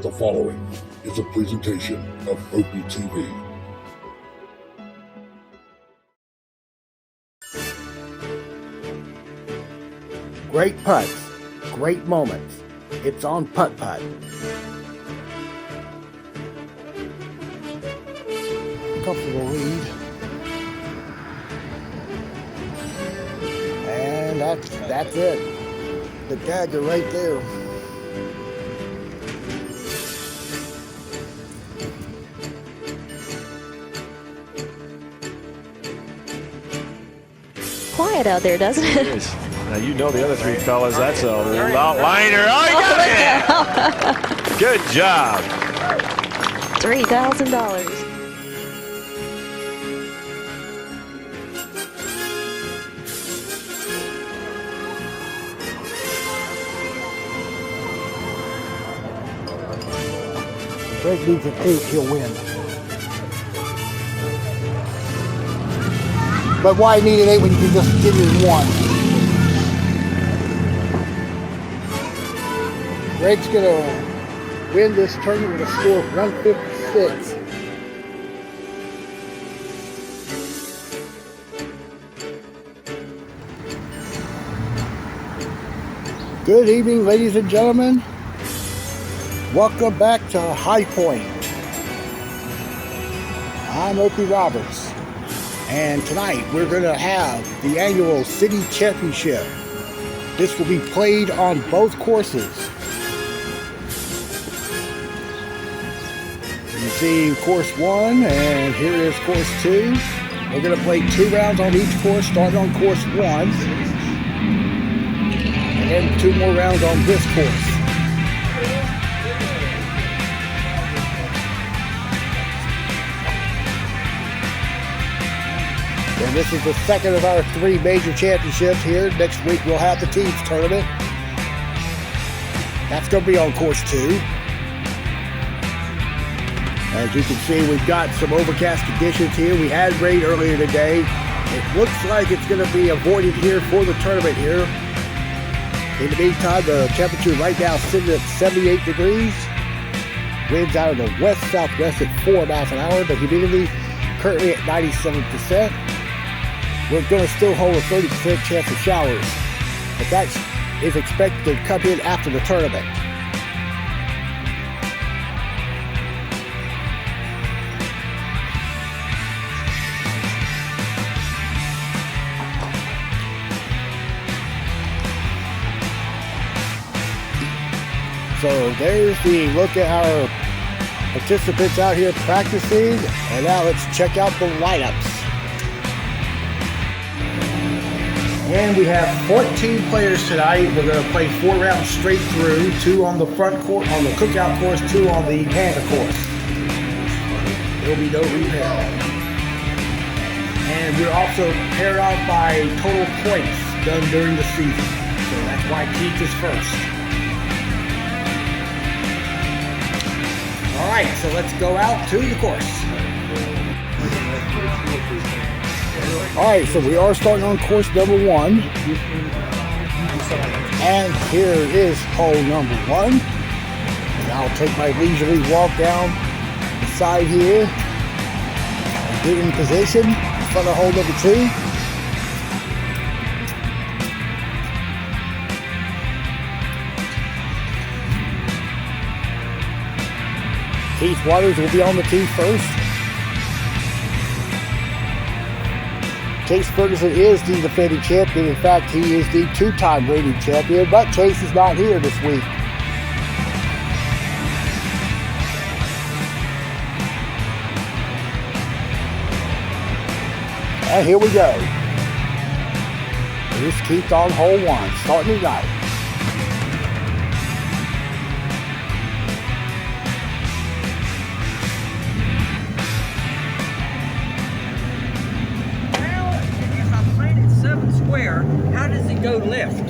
The following is a presentation of OPTV. Great putts, great moments. It's on Putt-Putt. Comfortable lead. And that's it. The dagger right there. Quiet out there, doesn't it? It is. Now you know the other three fellas, that's a liner. Oh, you got it! Good job. $3,000. Greg needs an 8, he'll win. But why need an 8 when you can just give it 1? Greg's gonna win this tournament with a score of 156. Good evening, ladies and gentlemen. Welcome back to High Point. I'm Opie Roberts. And tonight we're going to have the annual City Championship. This will be played on both courses. You see course 1 and here is course 2. We're going to play 2 rounds on each course, starting on course 1. And then 2 more rounds on this course. And this is the second of our 3 major championships here. Next week we'll have the teams tournament. That's going to be on course 2. As you can see, we've got some overcast conditions here. We had rain earlier today. It looks like it's going to be avoided here for the tournament here. In the meantime, the temperature right now is sitting at 78 degrees. Winds out of the west-southwest at 4 miles an hour. The humidity currently at 97%. We're going to still hold a 30% chance of showers, but that is expected to come in after the tournament. So there's the look at our participants out here practicing, and now let's check out the lineups. And we have 14 players tonight. We're going to play 4 rounds straight through, 2 on the front court, on the cookout course, 2 on the panda course. There will be no repair. And we're also paired out by total points done during the season. So that's why Keith is first. All right, so let's go out to the course. All right, so we are starting on course number 1. And here is hole number 1. And I'll take my leisurely walk down the side here and get in position in front of hole number 2. Keith Waters will be on the tee first. Chase Ferguson is the defending champion. In fact, he is the 2-time reigning champion, but Chase is not here this week. And here we go. Here's Keith on hole 1, starting it right. How does it go left?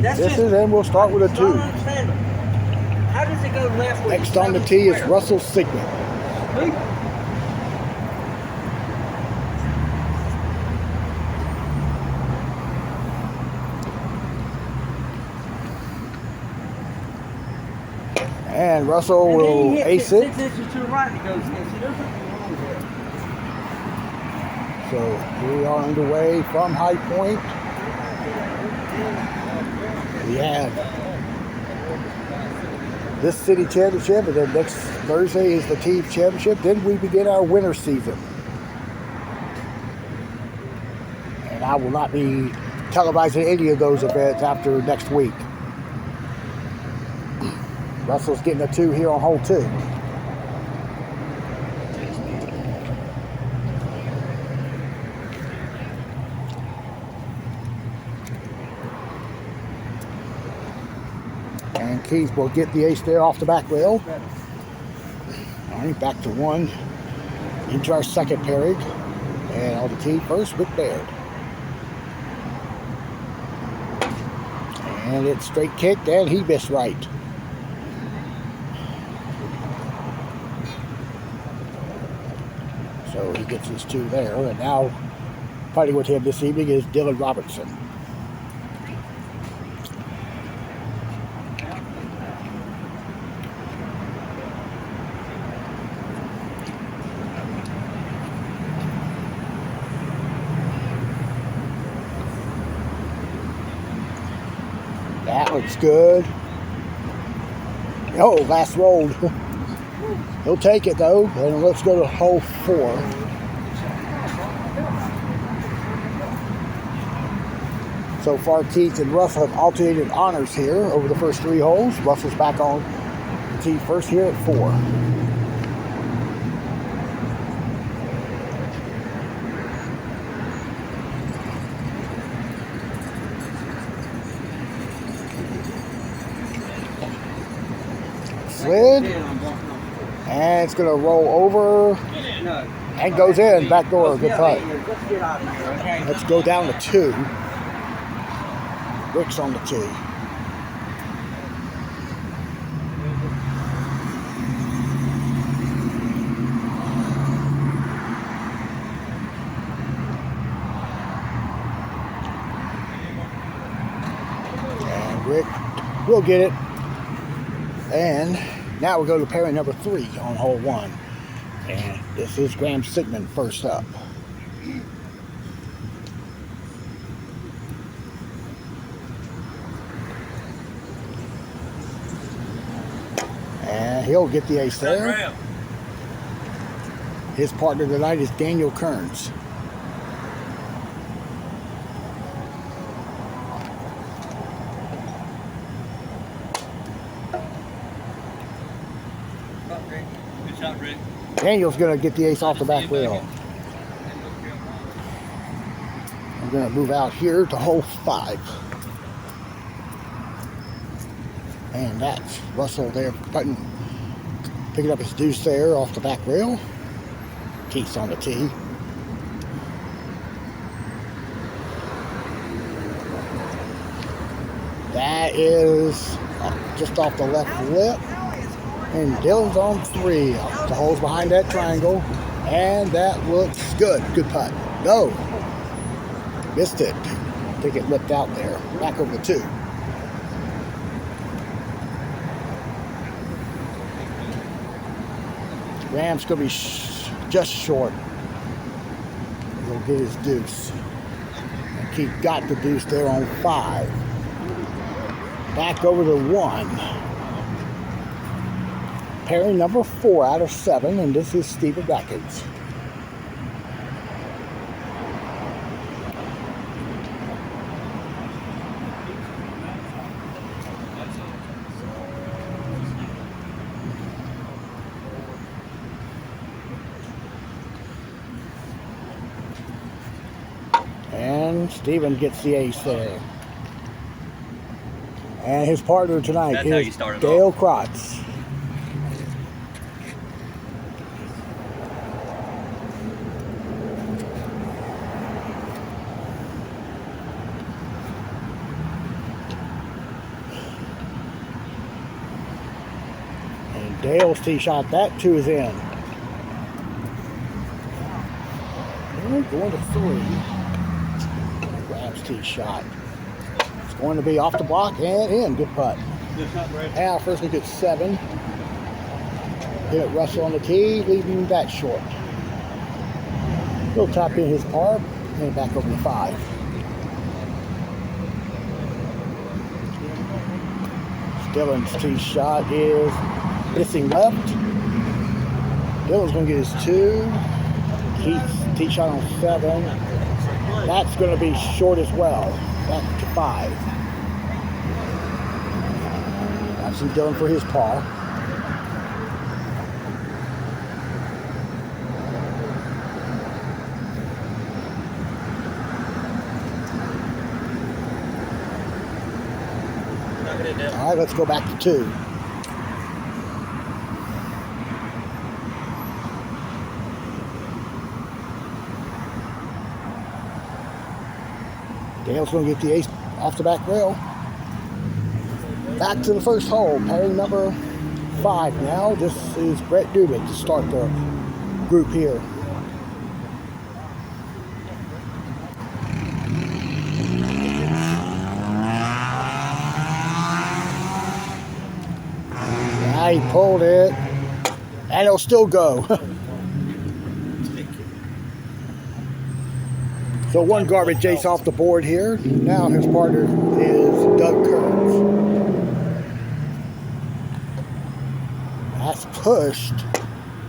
This is, and we'll start with a 2. How does it go left? Next on the tee is Russell Sigmund. And Russell And then will he ace hits it. 6 inches to the right and it goes against it. There's something wrong there. So we are underway from High Point. We have this city championship, and then next Thursday is the team championship. Then we begin our winter season. And I will not be televising any of those events after next week. Russell's getting a 2 here on hole 2. And Keith will get the ace there off the back rail. All right, back to 1 into our second pairing. And on the tee first with Baird. And it's straight kicked, and he missed right. So he gets his 2 there, and now fighting with him this evening is Dylan Robertson. That looks good. Oh, last roll. He'll take it though, and let's go to hole 4. So far, Keith and Russell have alternated honors here over the first 3 holes. Russell's back on the tee first here at 4. Slid, and it's going to roll over and goes in, back door, good putt. Let's go down to 2. Rick's on the tee. And Rick will get it. And now we go to pairing number 3 on hole 1. And this is Graham Sigmund first up. And he'll get the ace there. His partner tonight is Daniel Kearns. Daniel's going to get the ace off the back rail. I'm going to move out here to hole 5. And that's Russell there picking up his deuce there off the back rail. Keith's on the tee. That is just off the left lip. And Dylan's on 3. The hole's behind that triangle. And that looks good. Good putt. No. Missed it. I think it lipped out there. Back over 2. Graham's going to be just short. He'll get his deuce. And Keith got the deuce there on 5. Back over to 1. Pairing number 4 out of 7, and this is Stephen Rackins. And Stephen gets the ace there. And his partner tonight is Dale Krotz. Dale's tee shot, that 2 is in. And going to 3. Graham's tee shot. It's going to be off the block and in. Good putt. Now first we get 7. Hit it Russell on the tee, leaving that short. He'll tap in his par and back over to 5. Dylan's tee shot is missing left. Dylan's going to get his 2. Keith's tee shot on 7. That's going to be short as well. Back to 5. That's Dylan for his par. All right, let's go back to 2. Dale's going to get the ace off the back rail. Back to the first hole, pairing number 5 now. This is Brett Dubin to start the group here. He pulled it, and it'll still go. So one garbage ace off the board here. Now his partner is Doug Kearns. That's pushed,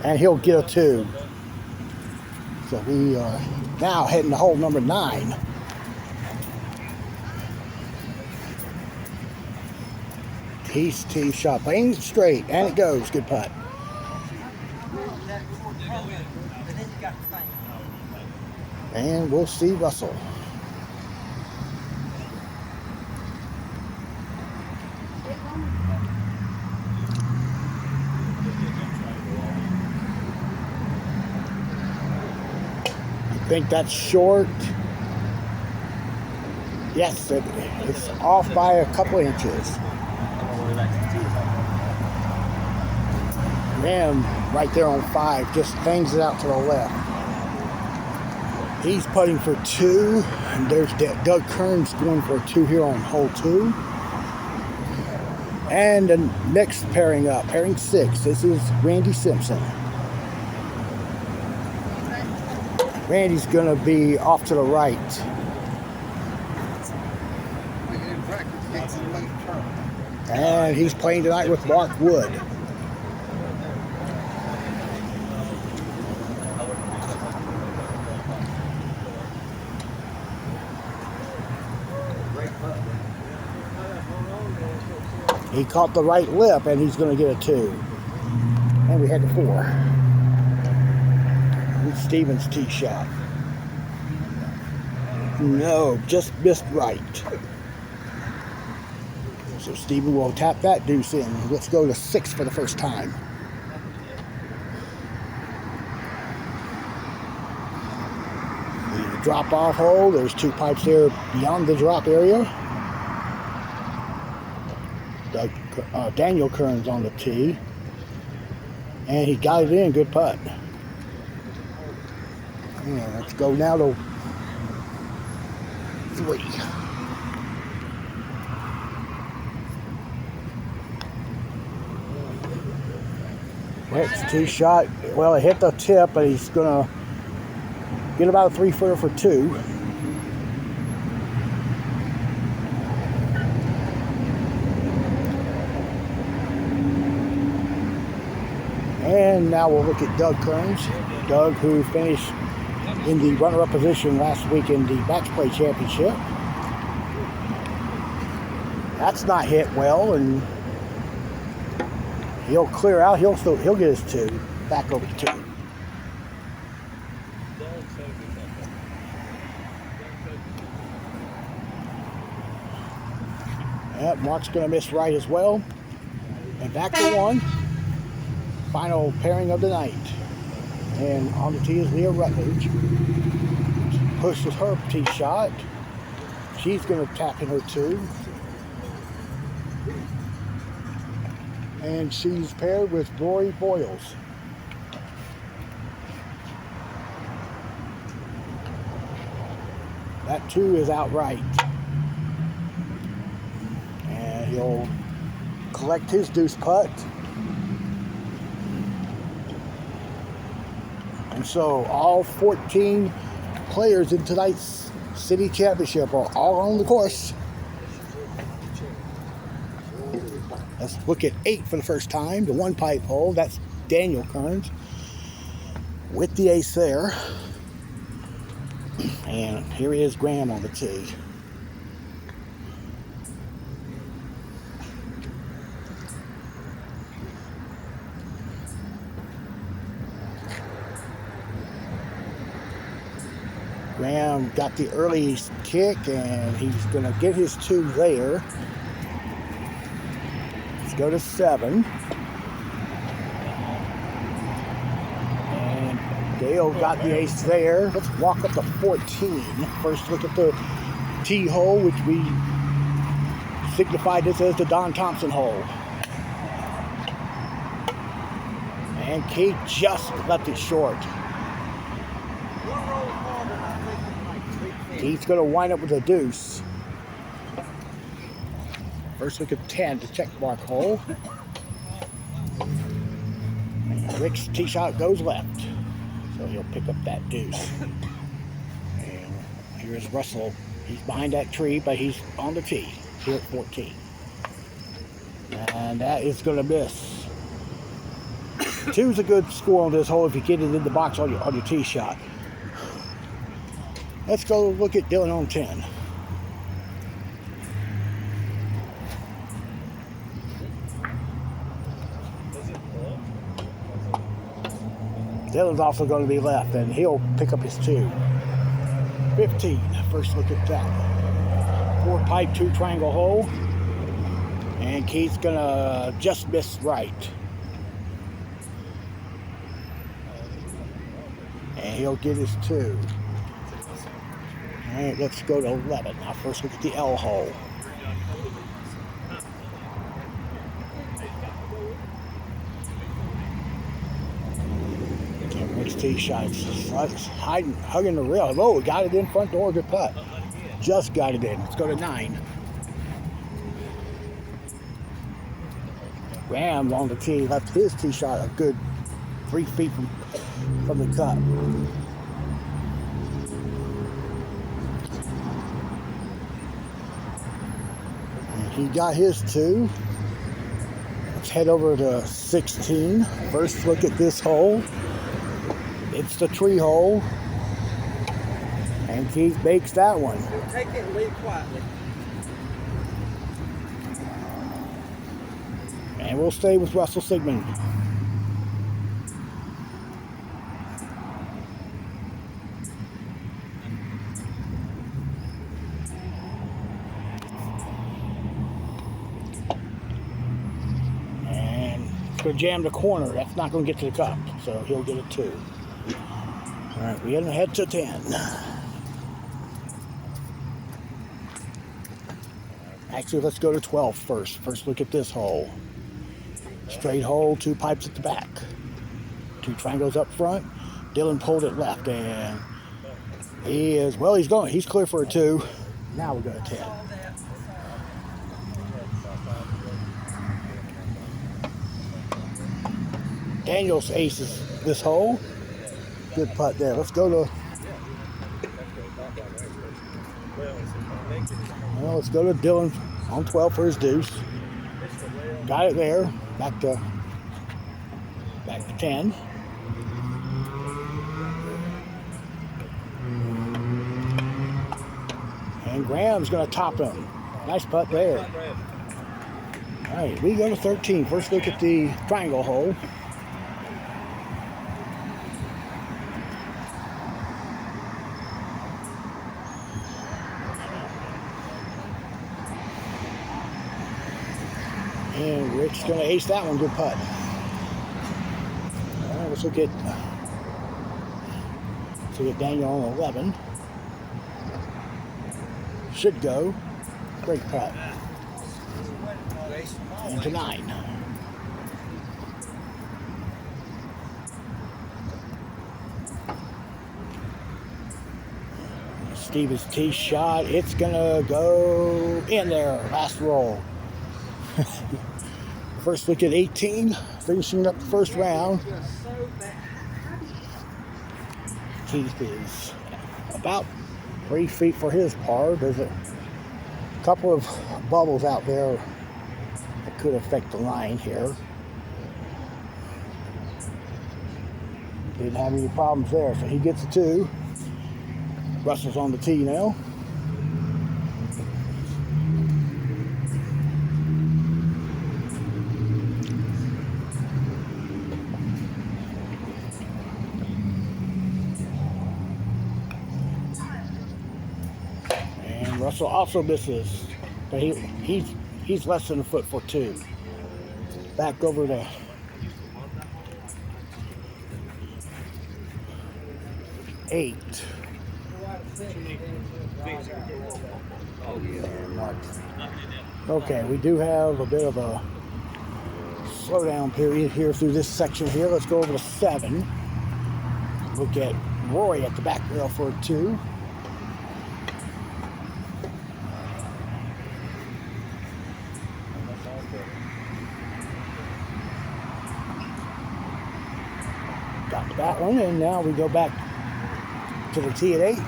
and he'll get a 2. So we are now heading to hole number 9. He's tee shot, playing straight, and it goes. Good putt. And we'll see Russell. I think that's short. Yes, it's off by a couple inches. Ram right there on 5, just hangs it out to the left. He's putting for 2, and there's Doug Kearns going for a 2 here on hole 2. And the next pairing up, pairing 6, this is Randy Simpson. Randy's going to be off to the right. And he's playing tonight with Mark Wood. He caught the right lip, and he's going to get a 2. And we had the 4. With Stevens' tee shot. No, just missed right. So Steven will tap that deuce in. Let's go to 6 for the first time. The drop-off hole. There's 2 pipes there beyond the drop area. Daniel Kearns on the tee, and he got it in. Good putt. And let's go now to 3. Brett's tee shot. Well, it hit the tip, but he's gonna get about a 3-footer for 2. And now we'll look at Doug Kearns. Doug, who finished in the runner-up position last week in the match play championship. That's not hit well, and he'll clear out. He'll get his 2. Back over to 2. Yep, Mark's going to miss right as well. And back to 1. Final pairing of the night. And on the tee is Leah Rutledge. Pushes her tee shot. She's going to tap in her 2. And she's paired with Rory Boyles. That 2 is outright. And he'll collect his deuce putt. So all 14 players in tonight's city championship are all on the course. Let's look at 8 for the first time. The 1 pipe hole. That's Daniel Kearns with the ace there. And here is Graham on the tee. Graham got the early kick, and he's going to get his 2 there. Let's go to 7. And Dale got the ace there. Let's walk up to 14. First look at the tee hole, which we signified this as the Don Thompson hole. And Kate just left it short. He's going to wind up with a deuce. First look at 10, the check mark hole. And Rick's tee shot goes left. So he'll pick up that deuce. And here's Russell. He's behind that tree, but he's on the tee here at 14. And that is going to miss. 2's a good score on this hole if you get it in the box on your tee shot. Let's go look at Dylan on 10. Dylan's also going to be left, and he'll pick up his 2. 15, first look at that. 4 pipe, 2 triangle hole. And Keith's going to just miss right. And he'll get his 2. All right, let's go to 11. Now first look at the L hole. Rick's tee shot. Hugging the rail. Oh, got it in front door. Good putt. Just got it in. Let's go to 9. Graham on the tee. Left his tee shot a good 3 feet from the cup. He got his 2. Let's head over to 16. First look at this hole. It's the tree hole. And Keith bakes that one. Take it and leave quietly. And we'll stay with Russell Sigmund. Going to jam the corner. That's not going to get to the cup, so he'll get a 2. All right, we're going to head to 10. Actually, let's go to 12 first. First look at this hole. Straight hole, 2 pipes at the back. 2 triangles up front. Dylan pulled it left, and he's clear for a 2. Now we're going to 10. Daniel's aces this hole. Good putt there. Let's go to Dylan on 12 for his deuce. Got it there. Back to 10. And Graham's going to top him. Nice putt there. All right, we go to 13. First look at the triangle hole. And Rick's going to ace that one. Good putt. All right, let's look at Daniel on 11. Should go. Great putt. And to 9. Steven's tee shot. It's going to go in there. Last roll. First look at 18, finishing up the first round. Keith is about 3 feet for his par. There's a couple of bubbles out there that could affect the line here. Didn't have any problems there, so he gets a 2. Russell's on the tee now. And Russell also misses, but he's less than a foot for 2. Back over to eight. Okay, we do have a bit of a slowdown period here through this section here. Let's go over to 7. Look at Roy at the back rail for a 2. Got that one, and now we go back to the tee at 8.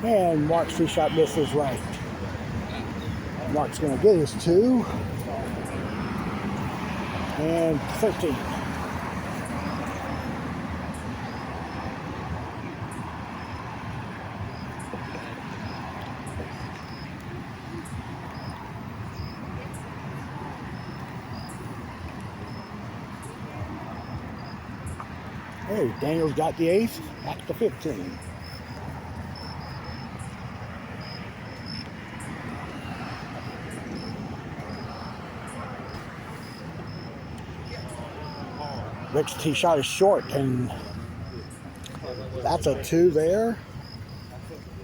And Mark's tee shot misses right. Mark's going to get his 2. And 13. Hey, Daniel's got the 8th, back to 15. Rick's tee shot is short, and that's a 2 there.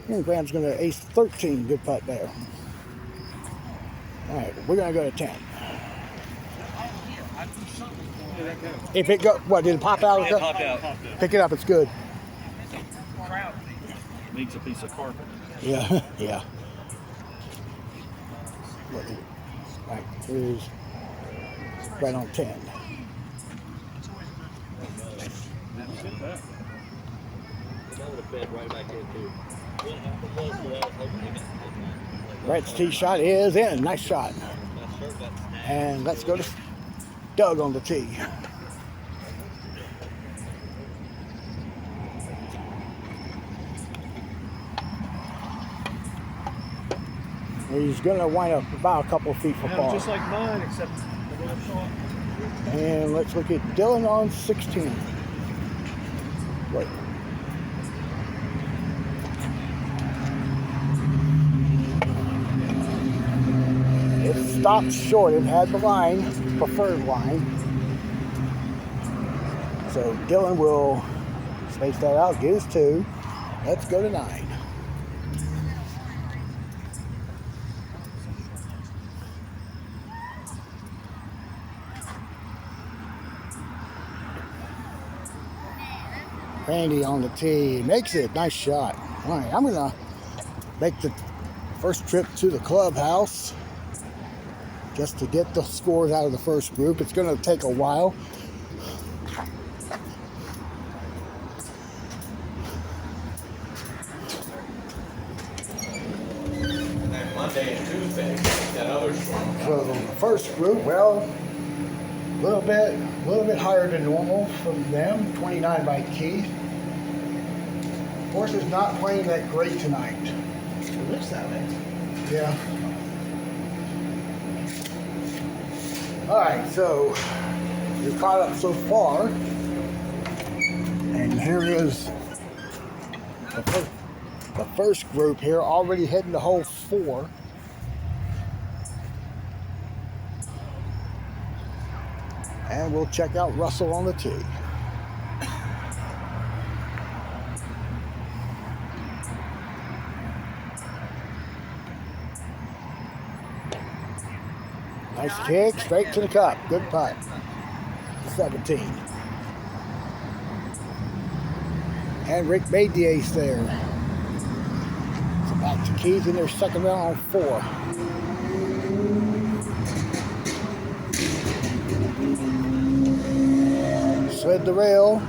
And Graham's going to ace 13. Good putt there. All right, we're going to go to 10. If it go, what, did it pop out? It popped out. Pick it up, it's good. Needs a piece of carpet. Yeah, yeah. Right, here's right on 10. Brett's tee shot is in. Nice shot. And let's go to Doug on the tee. He's going to wind up about a couple of feet for par. Just like mine, except And let's look at Dylan on 16. Wait. It stopped short. It had the line, preferred line. So Dylan will space that out, get his 2. Let's go to 9. Randy on the tee, makes it, nice shot. All right, I'm gonna make the first trip to the clubhouse just to get the scores out of the first group. It's gonna take a while. And then Monday and Tuesday, that other storm. So the first group, well, a little bit higher than normal from them, 29 by Keith. Horse is not playing that great tonight. It looks that way. Yeah. All right, so you're caught up so far, and here is the first group here, already heading to hole 4. And we'll check out Russell on the tee. Nice kick, straight to the cup. Good putt. 17. And Rick made the ace there. So back to Keith in their second round on 4. Slid the rail,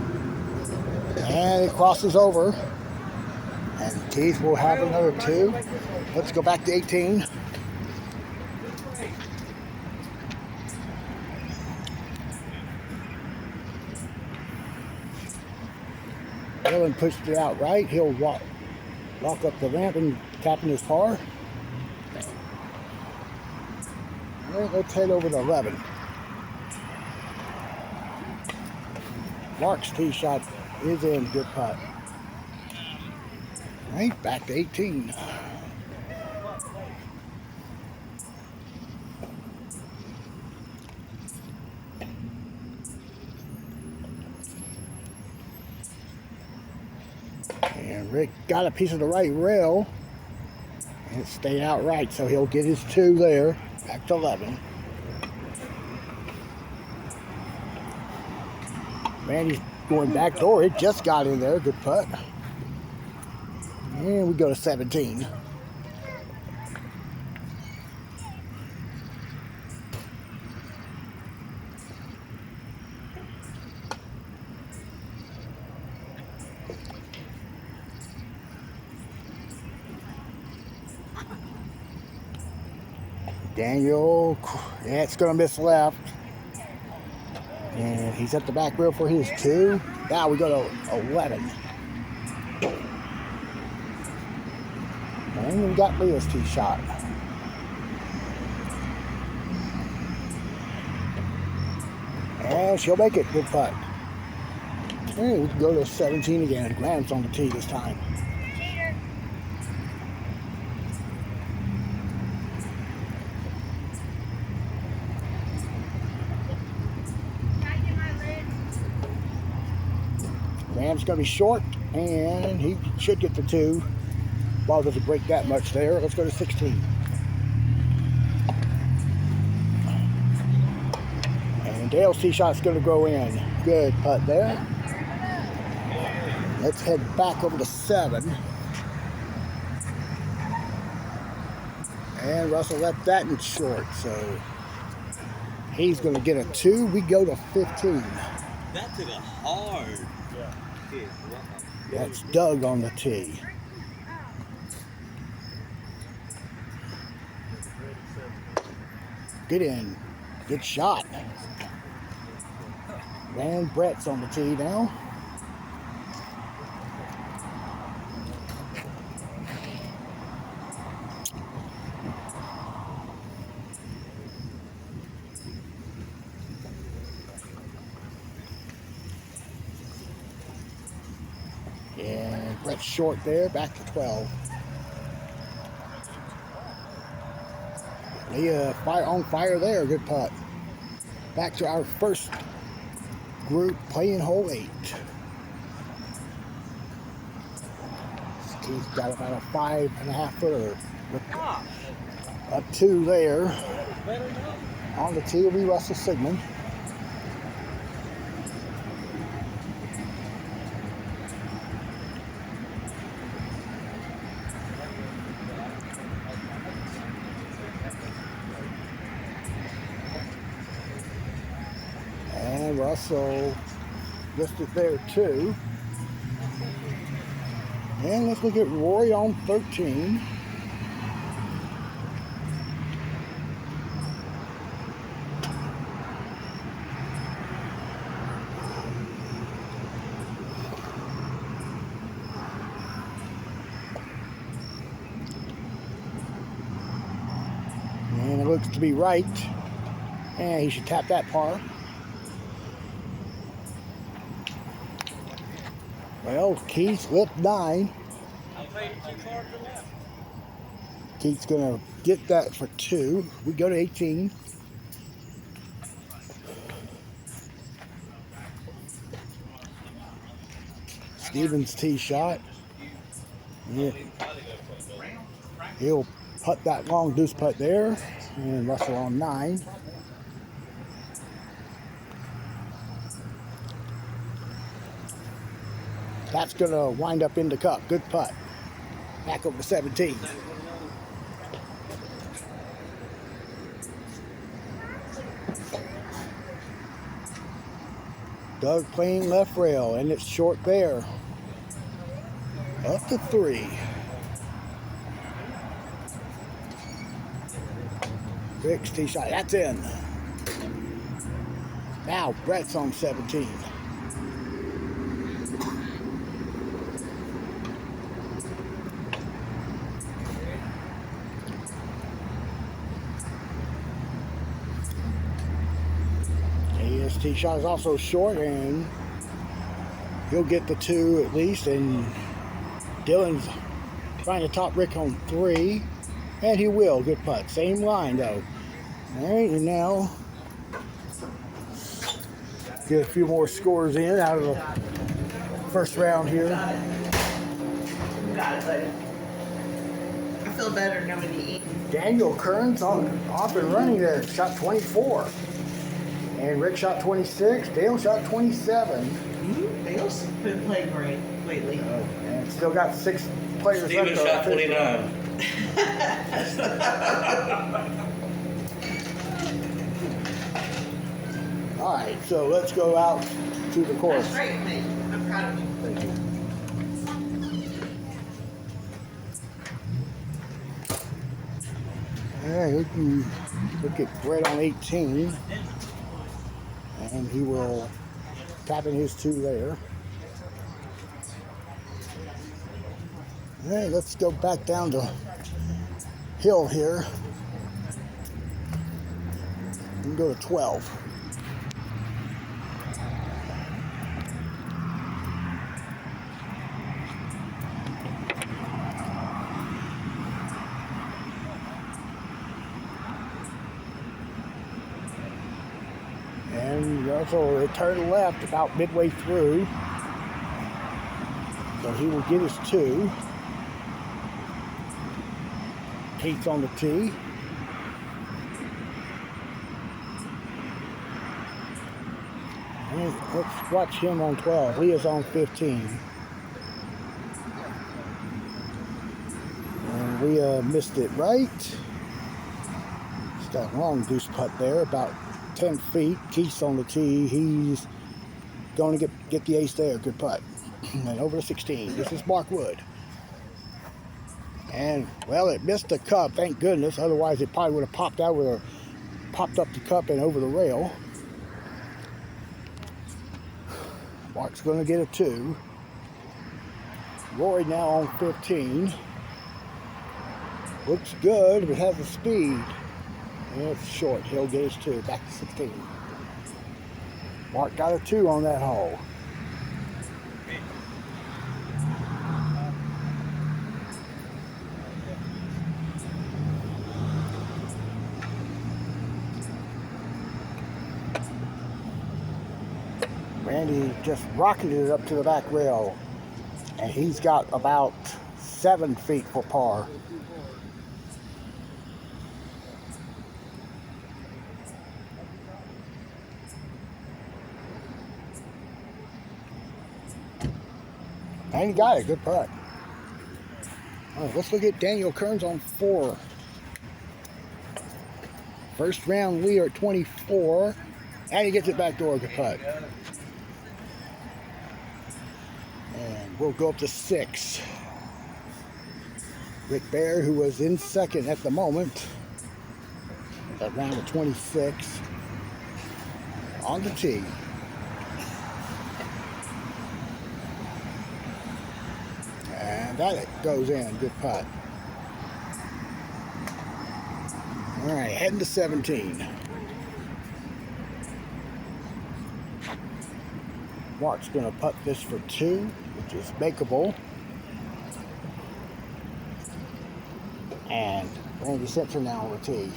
and it crosses over. And Keith will have another 2. Let's go back to 18. Dylan pushed it out right. He'll walk up the ramp and tapping his par. All right, let's head over to 11. Mark's tee shot is in. Good putt. All right, back to 18. And Rick got a piece of the right rail, and it stayed out right, so he'll get his 2 there. Back to 11. Randy's going back door. It just got in there. Good putt. And we go to 17. Daniel, yeah, it's going to miss left. And he's at the back rail for his 2. Now we go to 11. And we got Leah's tee shot. And she'll make it. Good putt. And we can go to 17 again. Graham's on the tee this time. Graham's going to be short, and he should get the 2. Ball doesn't break that much there. Let's go to 16. And Dale's tee shot's going to go in. Good putt there. Let's head back over to 7. And Russell left that in short, so he's going to get a 2. We go to 15. That took a hard. That's Doug on the tee. Get in. Good shot. And Brett's on the tee now. And Brett's short there, back to 12. Leah on fire there, good putt. Back to our first group playing hole 8. Steve's got about a 5.5 footer with a 2 there. On the tee will be Russell Sigmund. And Russell listed there too. And let's look at Rory on 13. And it looks to be right. And he should tap that par. Well, Keith lip 9. Keith's gonna get that for 2. We go to 18. Stevens tee shot. Yeah. He'll putt that long deuce putt there. And Russell on 9. That's going to wind up in the cup. Good putt. Back over to 17. Doug playing left rail, and it's short there. Up to 3. Rick's tee shot. That's in. Now Brett's on 17. His tee shot is also short, and he'll get the 2 at least. And Dylan's trying to top Rick on 3, and he will. Good putt. Same line though. All right, and now get a few more scores in out of the first round here. You got it, buddy. I feel better knowing you eat. Daniel Kern's off and running there. Shot 24. And Rick shot 26. Dale shot 27. Dale's been playing great lately. And still got 6 players Steven left. shot 29. All right, so let's go out to the course. That's great, mate. I'm proud of you. Thank you. All right, we can look at Brett on 18. And he will tap in his 2 there. All right, let's go back down to Hill here. We can go to 12. And also a turn left about midway through. So he will get his 2. Keith's on the tee. And let's watch him on 12. Leah's on 15. And Leah missed it right. It's got a long deuce putt there, about 10 feet. Keith's on the tee. He's going to get the ace there. Good putt. And over to 16. This is Mark Wood. And, well, it missed the cup, thank goodness. Otherwise, it probably would have popped out or popped up the cup and over the rail. Mark's going to get a 2. Rory now on 15. Looks good, but has the speed. And it's short. He'll get his 2. Back to 16. Mark got a 2 on that hole. Randy just rocketed it up to the back rail, and he's got about 7 feet for par. And he got it. Good putt. All right, let's look at Daniel Kearns on 4. First round, we are at 24, and he gets it back door. Good putt. And we'll go up to 6. Rick Bear, who was in second at the moment, at round of 26, on the tee. And that goes in. Good putt. All right, heading to 17. Mark's going to putt this for 2, which is makeable. And Randy Simpson now on the tee.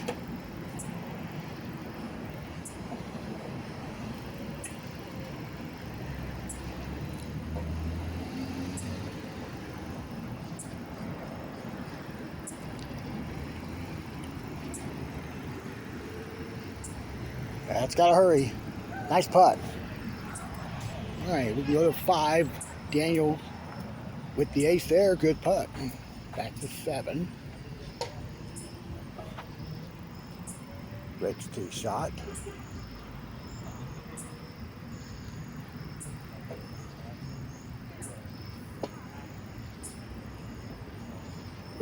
That's got to hurry. Nice putt. All right, we can go to 5. Daniel with the ace there. Good putt. Back to 7. Rick's tee shot.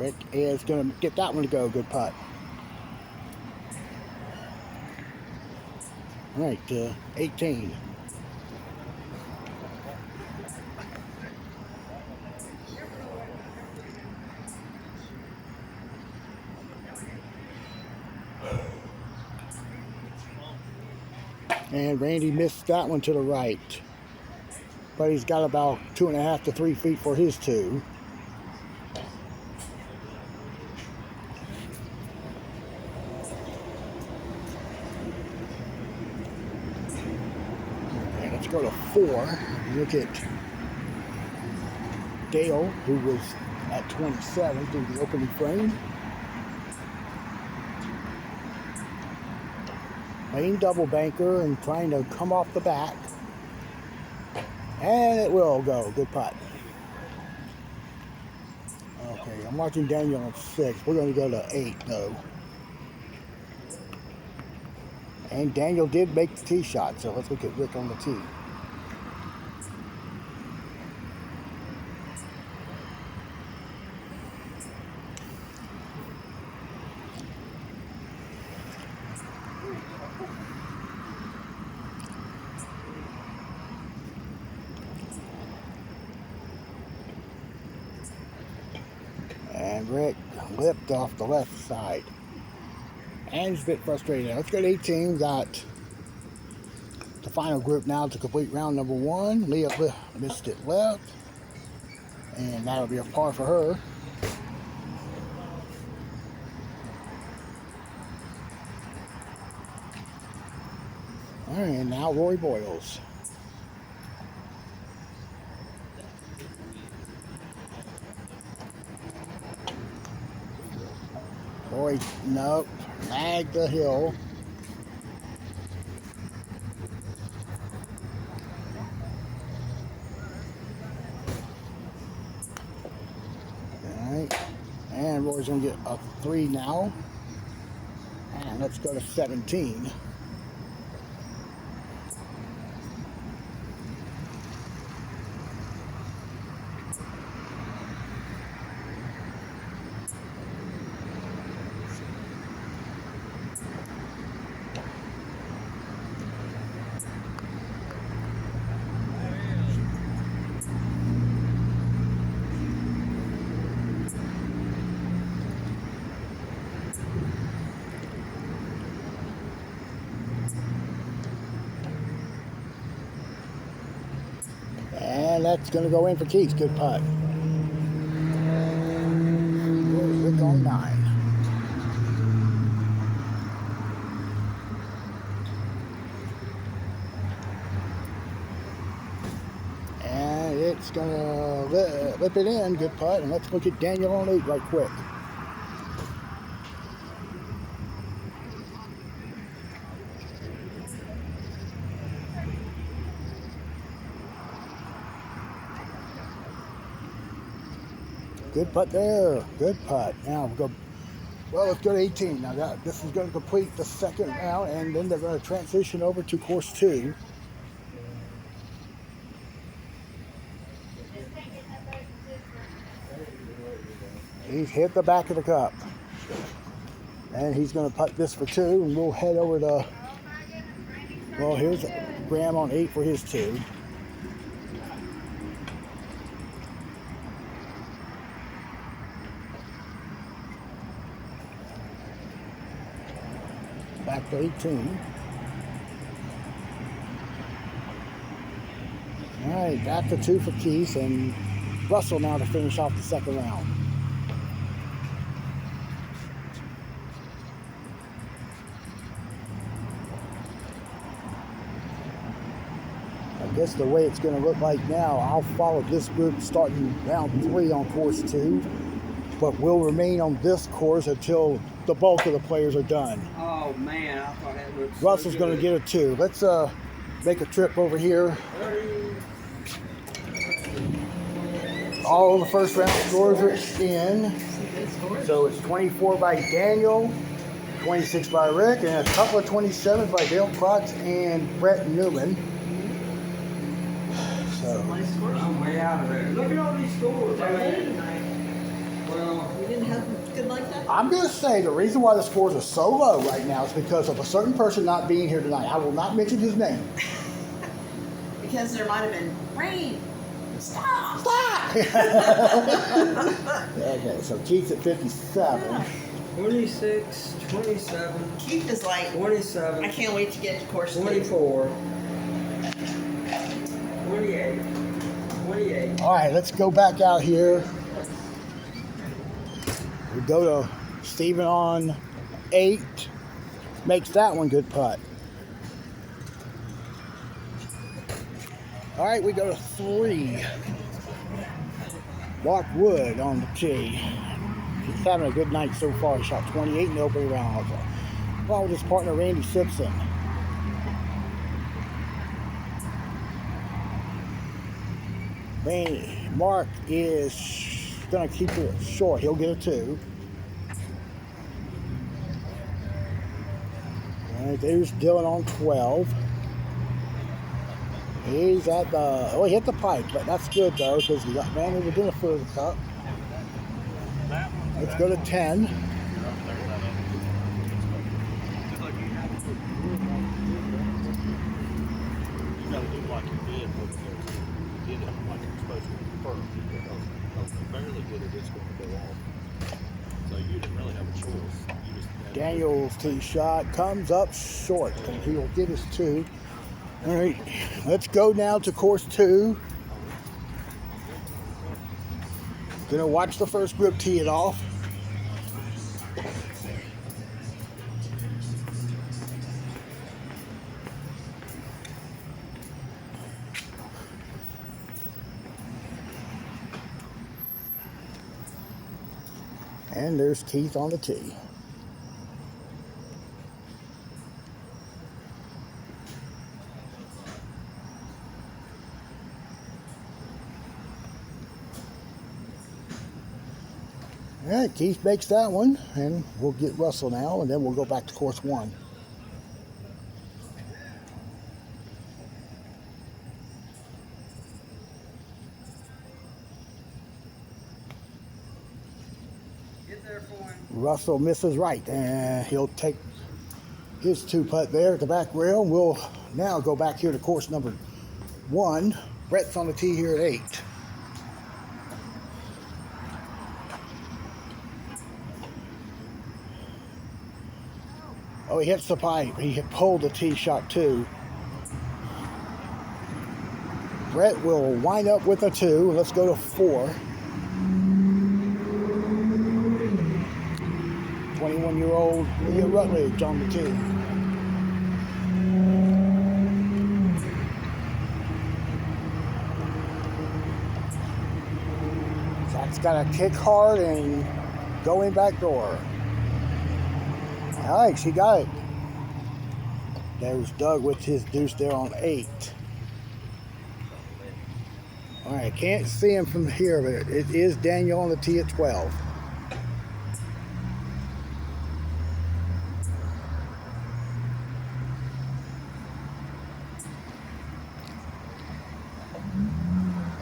Rick is going to get that one to go. Good putt. All right, 18. And Randy missed that one to the right. But he's got about 2.5 to 3 feet for his two. Okay, let's go to 4. Look at Dale, who was at 27 through the opening frame. Playing double banker and trying to come off the back. And it will go. Good putt. Okay, I'm watching Daniel at 6. We're going to go to 8, though. And Daniel did make the tee shot, so let's look at Rick on the tee. And Rick lipped off the left side. And he's a bit frustrated. Let's go to 18. Got the final group now to complete round number 1. Leah missed it left. And that'll be a par for her. All right, and now Roy Boyles. Roy, nope, lagged the hill. All right, and Roy's gonna get a 3 now. And let's go to 17. And that's going to go in for Keith. Good putt. Rick on 9. And it's going to lip it in. Good putt. And let's look at Daniel on 8 right quick. Good putt there. Good putt. Now we'll go. Well, let's go to 18. Now this is going to complete the second round, and then they're going to transition over to course 2. He's hit the back of the cup, and he's going to putt this for 2, and we'll head over to. Well, here's Graham on 8 for his 2. Back to 18. All right, back to 2 for Keith, and Russell now to finish off the second round. I guess the way it's going to look like now, I'll follow this group starting round 3 on course 2, but we'll remain on this course until the bulk of the players are done. Oh man, I thought that looked so Russell's going to get a 2. Let's make a trip over here. All the first round scores are in. So it's 24 by Daniel, 26 by Rick, and a couple of 27s by Dale Klotz and Brett Newman. So I'm way out of there. Look at all these scores. Well, You didn't have good like that? I'm going to say the reason why the scores are so low right now is because of a certain person not being here tonight. I will not mention his name. Because there might have been rain. Stop! Stop! Okay, so Keith's at 57. 26, 27, Keith is like, 27, I can't wait to get to course 2. 24, 28, 28. All right, let's go back out here. We go to Steven on 8. Makes that one good putt. All right, we go to 3. Mark Wood on the tee. He's having a good night so far. He shot 28 in the opening round. Along with his partner, Randy Simpson. Mark is going to keep it short. He'll get a 2. All right, there's Dylan on 12. He's at the, oh, he hit the pipe, but that's good though, because he got man within a foot of the cup. Let's go to 10. Daniel's tee shot comes up short, and he will get his 2. All right, let's go now to course 2. Gonna watch the first group tee it off. And there's Keith on the tee. All right, Keith makes that one, and we'll get Russell now, and then we'll go back to course 1. Get there for him. Russell misses right, and he'll take his 2-putt there at the back rail. We'll now go back here to course number 1. Brett's on the tee here at 8. Oh, he hits the pipe. He pulled the tee shot too. Brett will wind up with a 2. Let's go to 4. 21-year-old Leah Rutledge on the tee. Zach's got to kick hard and go in back door. All right, she got it. There's Doug with his deuce there on 8. All right, can't see him from here, but it is Daniel on the tee at 12.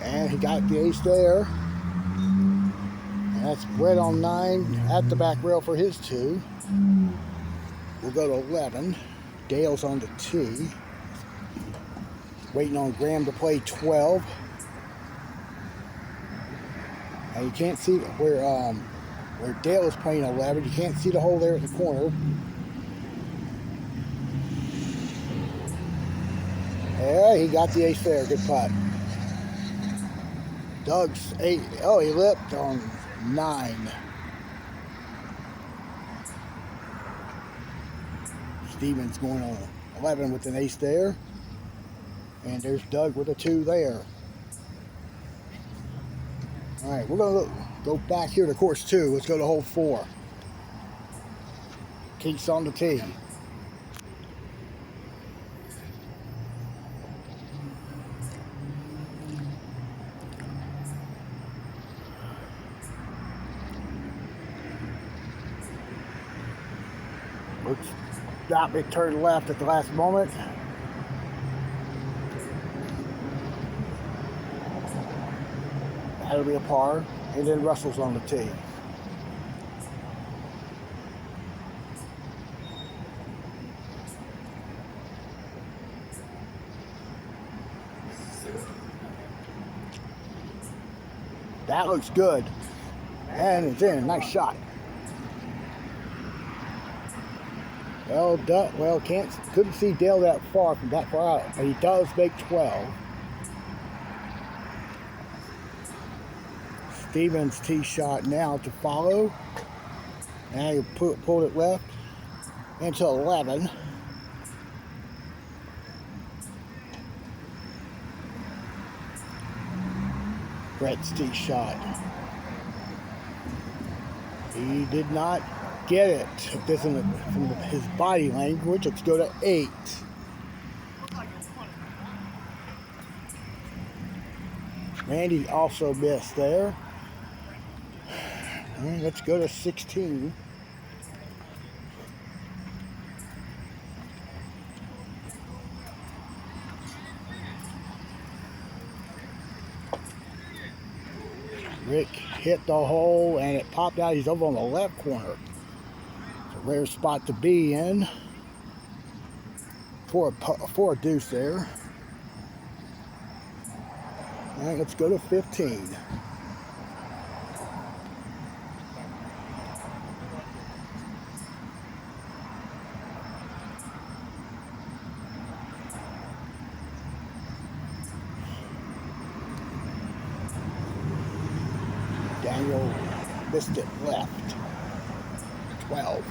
And he got the ace there. And that's Brett on 9 at the back rail for his 2. We'll go to 11. Dale's on the tee. Waiting on Graham to play 12. And you can't see where Dale is playing 11. You can't see the hole there at the corner. Yeah, he got the ace there. Good putt. Doug's 8. Oh, he lipped on 9. Stevens going on 11 with an ace there. And there's Doug with a 2 there. All right, we're going to go back here to course 2. Let's go to hole 4. Keith's on the tee. Looks stop it, turn left at the last moment. That'll be a par. And then Russell's on the tee. That looks good. And it's in. Nice shot. Well, couldn't see Dale that far from that far out, but he does make 12. Stevens' tee shot now to follow. Now he pulled it left into 11. Brett's tee shot. He did not get it. This is from his body language. Let's go to 8. Randy also missed there. And let's go to 16. Rick hit the hole and it popped out. He's over on the left corner. It's a rare spot to be in for a deuce there. All right, let's go to 15. Daniel missed it left. 12.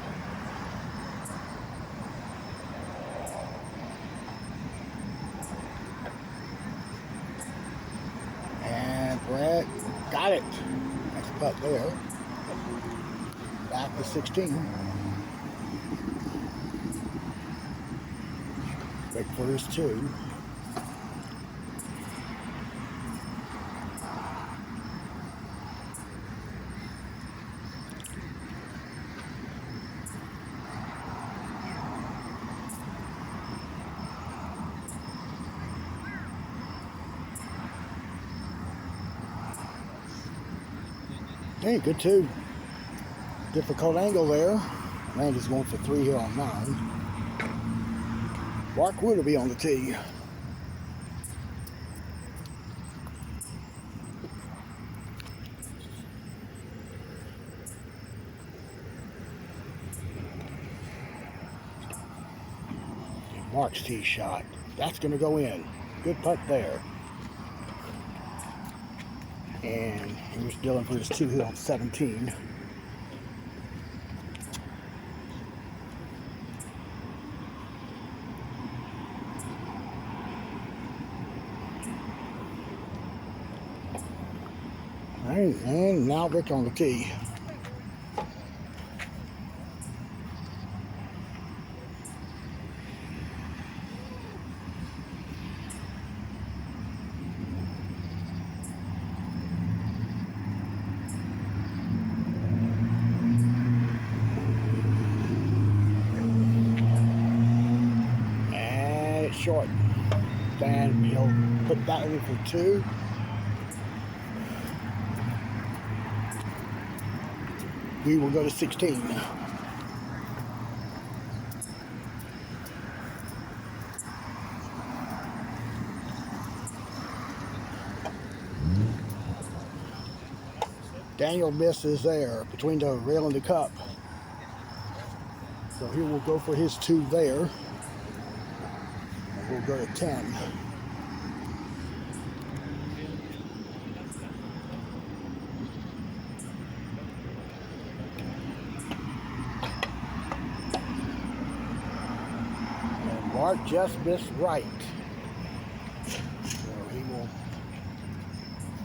And Brett got it. Nice putt there. Back to 16. Wait for his 2. Hey, good 2. Difficult angle there. Randy's going for 3 here on 9. Mark Wood will be on the tee. Mark's tee shot. That's going to go in. Good putt there. And here's Dylan for his 2 here on 17. All right, and now Rick on the tee. Short. And he'll put that in for 2. We will go to 16. Daniel misses there between the rail and the cup. So he will go for his 2 there. We'll go to 10. And Mark just missed right. So he will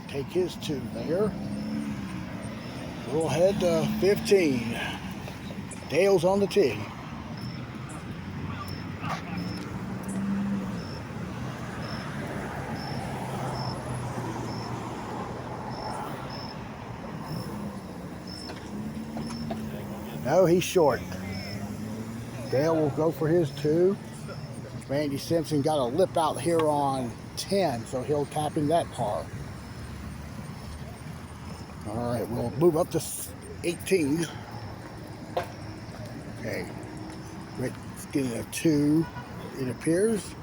take his 2 there. We'll head to 15. Dale's on the tee. No, he's short. Dale will go for his 2. Randy Simpson got a lip out here on 10, so he'll tap in that par. All right, we'll move up to 18. Okay, Rick's getting a 2, it appears.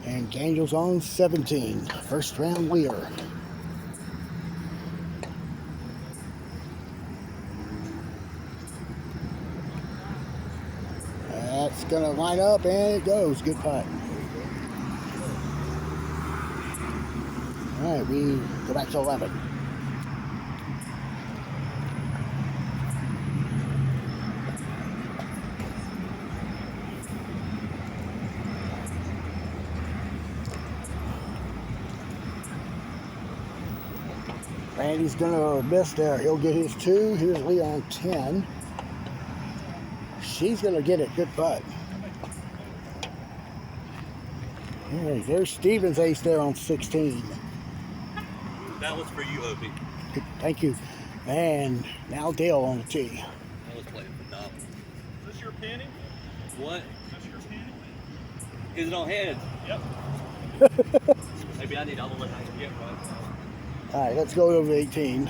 And Daniel's on 17, first round leader. gonna line up and it goes. Good putt. All right, we go back to 11. Randy's gonna miss there. He'll get his 2. Here's Lee on 10. She's gonna get it. Good putt. Hey, there's Steven's ace there on 16. That was for you, Opie. Thank you. And now Dale on the tee. I was playing phenomenal. Is this your penny? What? Is this your penny? Is it on heads? Yep. Maybe I need all the way I can get right. All right, let's go over 18.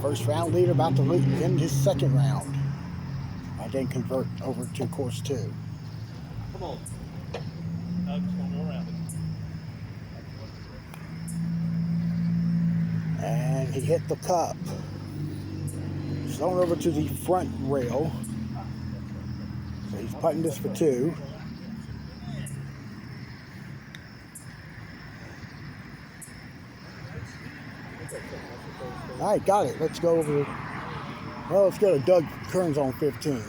First round leader about to end his second round. I then convert over to course 2. Come on. I'm just going to go around it. And he hit the cup. It's thrown over to the front rail. So he's putting this for 2. All right, got it. Let's go over. Well, let's go to Doug Kearns on 15.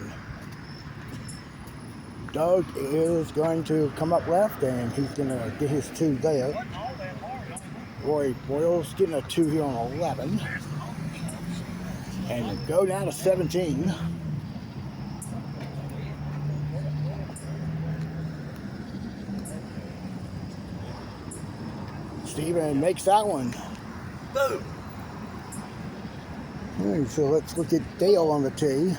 Doug is going to come up left, and he's going to get his 2 there. Roy Boyle's getting a 2 here on 11. And go down to 17. Steven makes that one. Boom. All right, so let's look at Dale on the tee.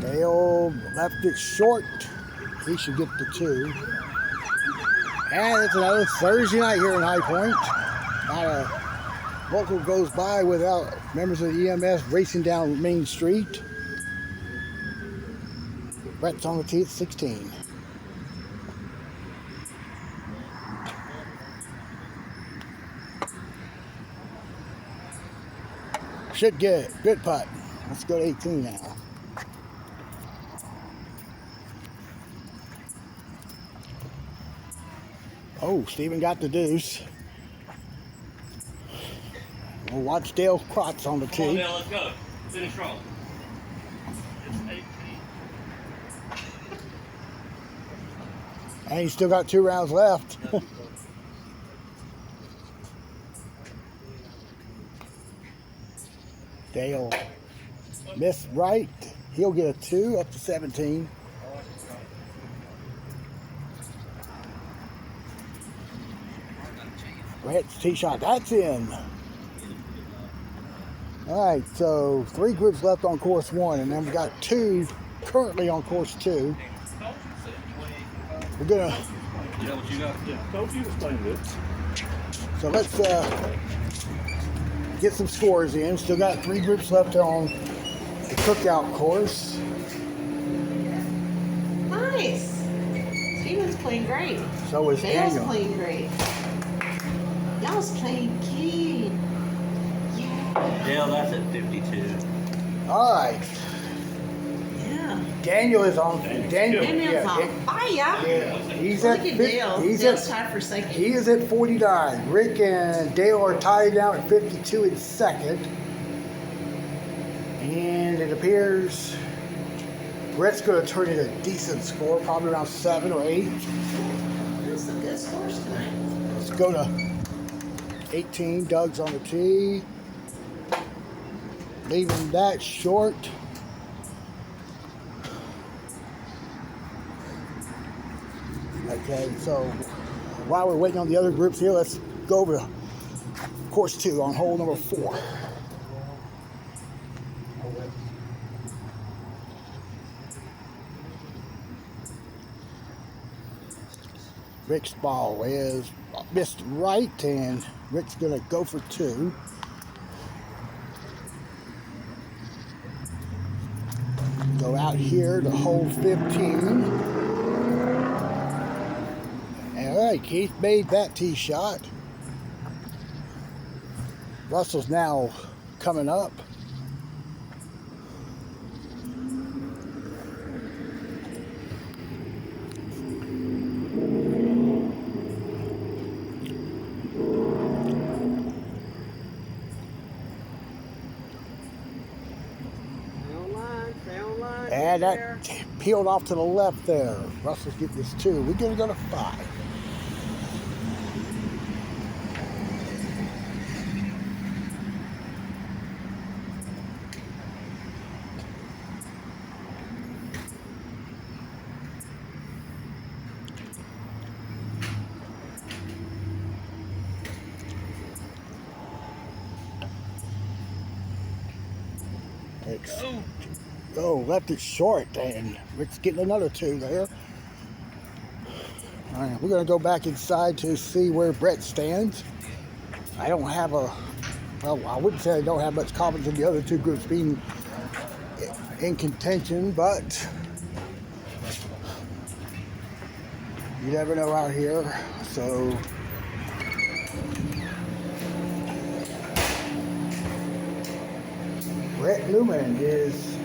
Dale left it short. He should get the 2. And it's another Thursday night here in High Point. Not a local goes by without members of the EMS racing down Main Street. Brett's on the tee at 16. Should get it. Good putt. Let's go to 18 now. Oh, Steven got the deuce. We'll watch Dale Crotts on the tee. Come on, Dale, let's go. Finish strong. It's 18. And he's still got 2 rounds left. Dale missed right. He'll get a 2 up to 17. Brett's tee shot. That's in. All right, so 3 groups left on course 1, and then we got 2 currently on course 2. We're gonna. You know what you got? Yeah, told you to play good. So let's get some scores in. Still got 3 groups left on the cookout course. Nice. Steven's playing great. So is Dale's Daniel. playing great. Y'all's playing key. Yeah. Dale, that's at 52. All right. Yeah. Daniel is on. Daniel. Daniel's on fire. Yeah, he's Look at at 50, Dale. he's Dale's at, tied for second. he is at 49. Rick and Dale are tied down at 52 in second. And it appears Brett's going to turn in a decent score, probably around 7 or 8. That's some good scores tonight. Let's go to 18. Doug's on the tee. Leaving that short. Okay, so while we're waiting on the other groups here, let's go over to course 2 on hole number 4. Rick's ball is missed right, and Rick's gonna go for 2. Go out here to hole 15. All right, Keith made that tee shot. Russell's now coming up. And that peeled off to the left there. Russell's getting this 2. We're going to go to 5. Oh, left it short, and Rick's getting another 2 there. All right, we're going to go back inside to see where Brett stands. I don't have a, well, I wouldn't say I don't have much confidence in the other 2 groups being in contention, but you never know out here. So Brett Newman is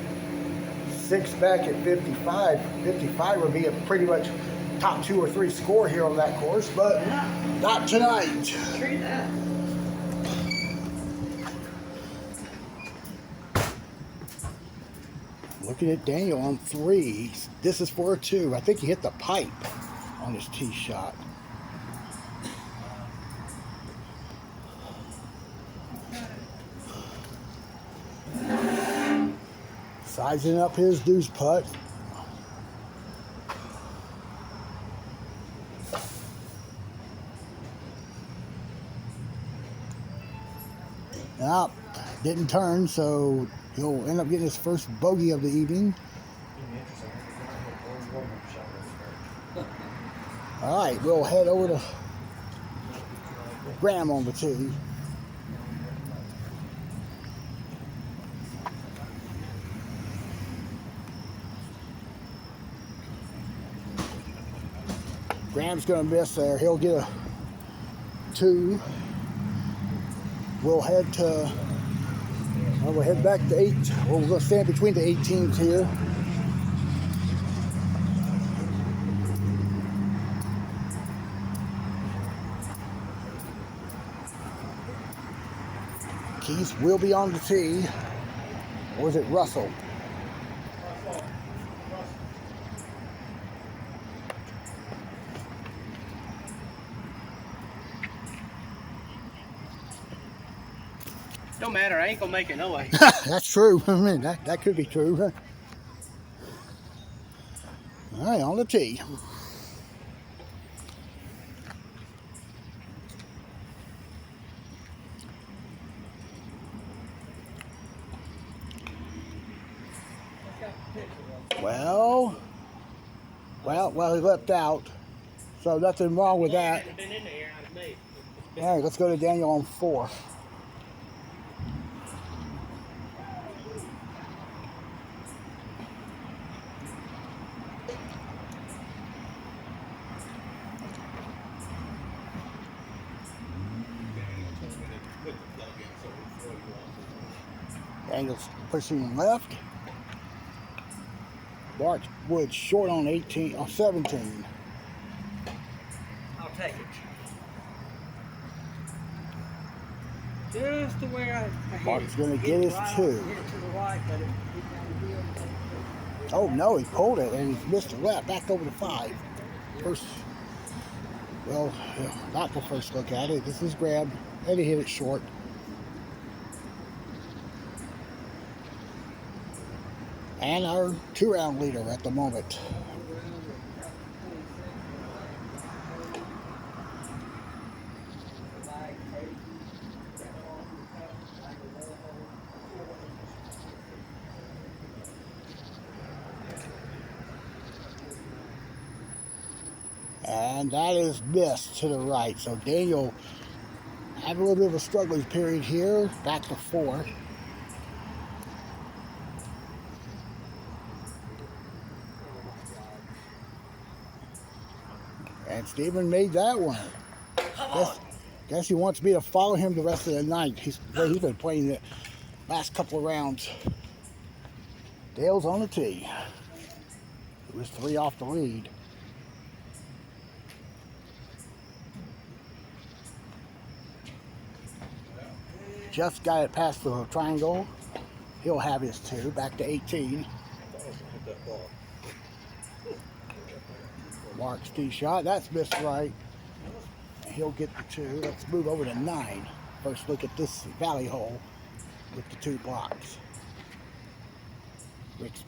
6 back at 55. 55 would be a pretty much top 2 or 3 score here on that course, but not tonight. True that. Looking at Daniel on 3. This is for a 2. I think he hit the pipe on his tee shot. Sizing up his deuce putt. Nope, didn't turn, so he'll end up getting his first bogey of the evening. All right, we'll head over to Graham on the tee. Graham's going to miss there. He'll get a 2. We'll head to, we'll head back to 8. We're going to stand between the 18s here. Keith will be on the tee. Or is it Russell? Don't matter, I ain't gonna make it no way. That's true. I mean, that could be true. Huh? All right, on the tee. Well, he left out, so nothing wrong with that. All right, let's go to Daniel on 4. Daniel's pushing left. Bart Wood short on 17. I'll take it. Just the way I hit Bart's it. going to Hit get it his right 2. on, hit it to the right, but it down the hill. Oh no, he pulled it and he missed the left. Back over to 5. First, well, not the first look at it. This is grab, and he hit it short. And our 2-round leader at the moment. And that is missed to the right. So Daniel had a little bit of a struggling period here. Back to 4. And Steven made that one. Guess he wants me to follow him the rest of the night. He's been playing the last couple of rounds. Dale's on the tee. It was 3 off the lead. Just got it past the triangle. He'll have his 2, back to 18. Mark's tee shot, that's missed right. He'll get the 2. Let's move over to 9. First look at this valley hole with the 2 blocks. Rick's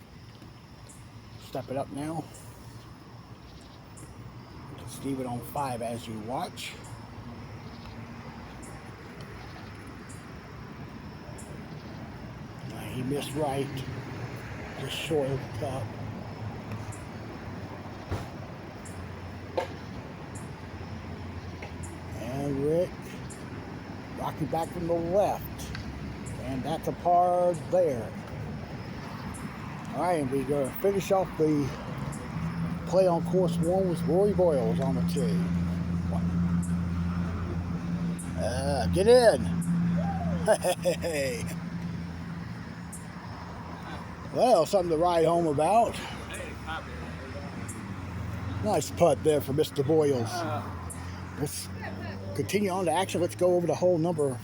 step it up now. Steven on 5 as you watch. He missed right, just short of the cup. And Rick rocking back from the left. And that's a par there. All right, and we're going to finish off the play on course 1 with Rory Boyles on the tee. Get in. Hey. Well, something to ride home about. Nice putt there for Mr. Boyles. Let's continue on to action. Let's go over to hole number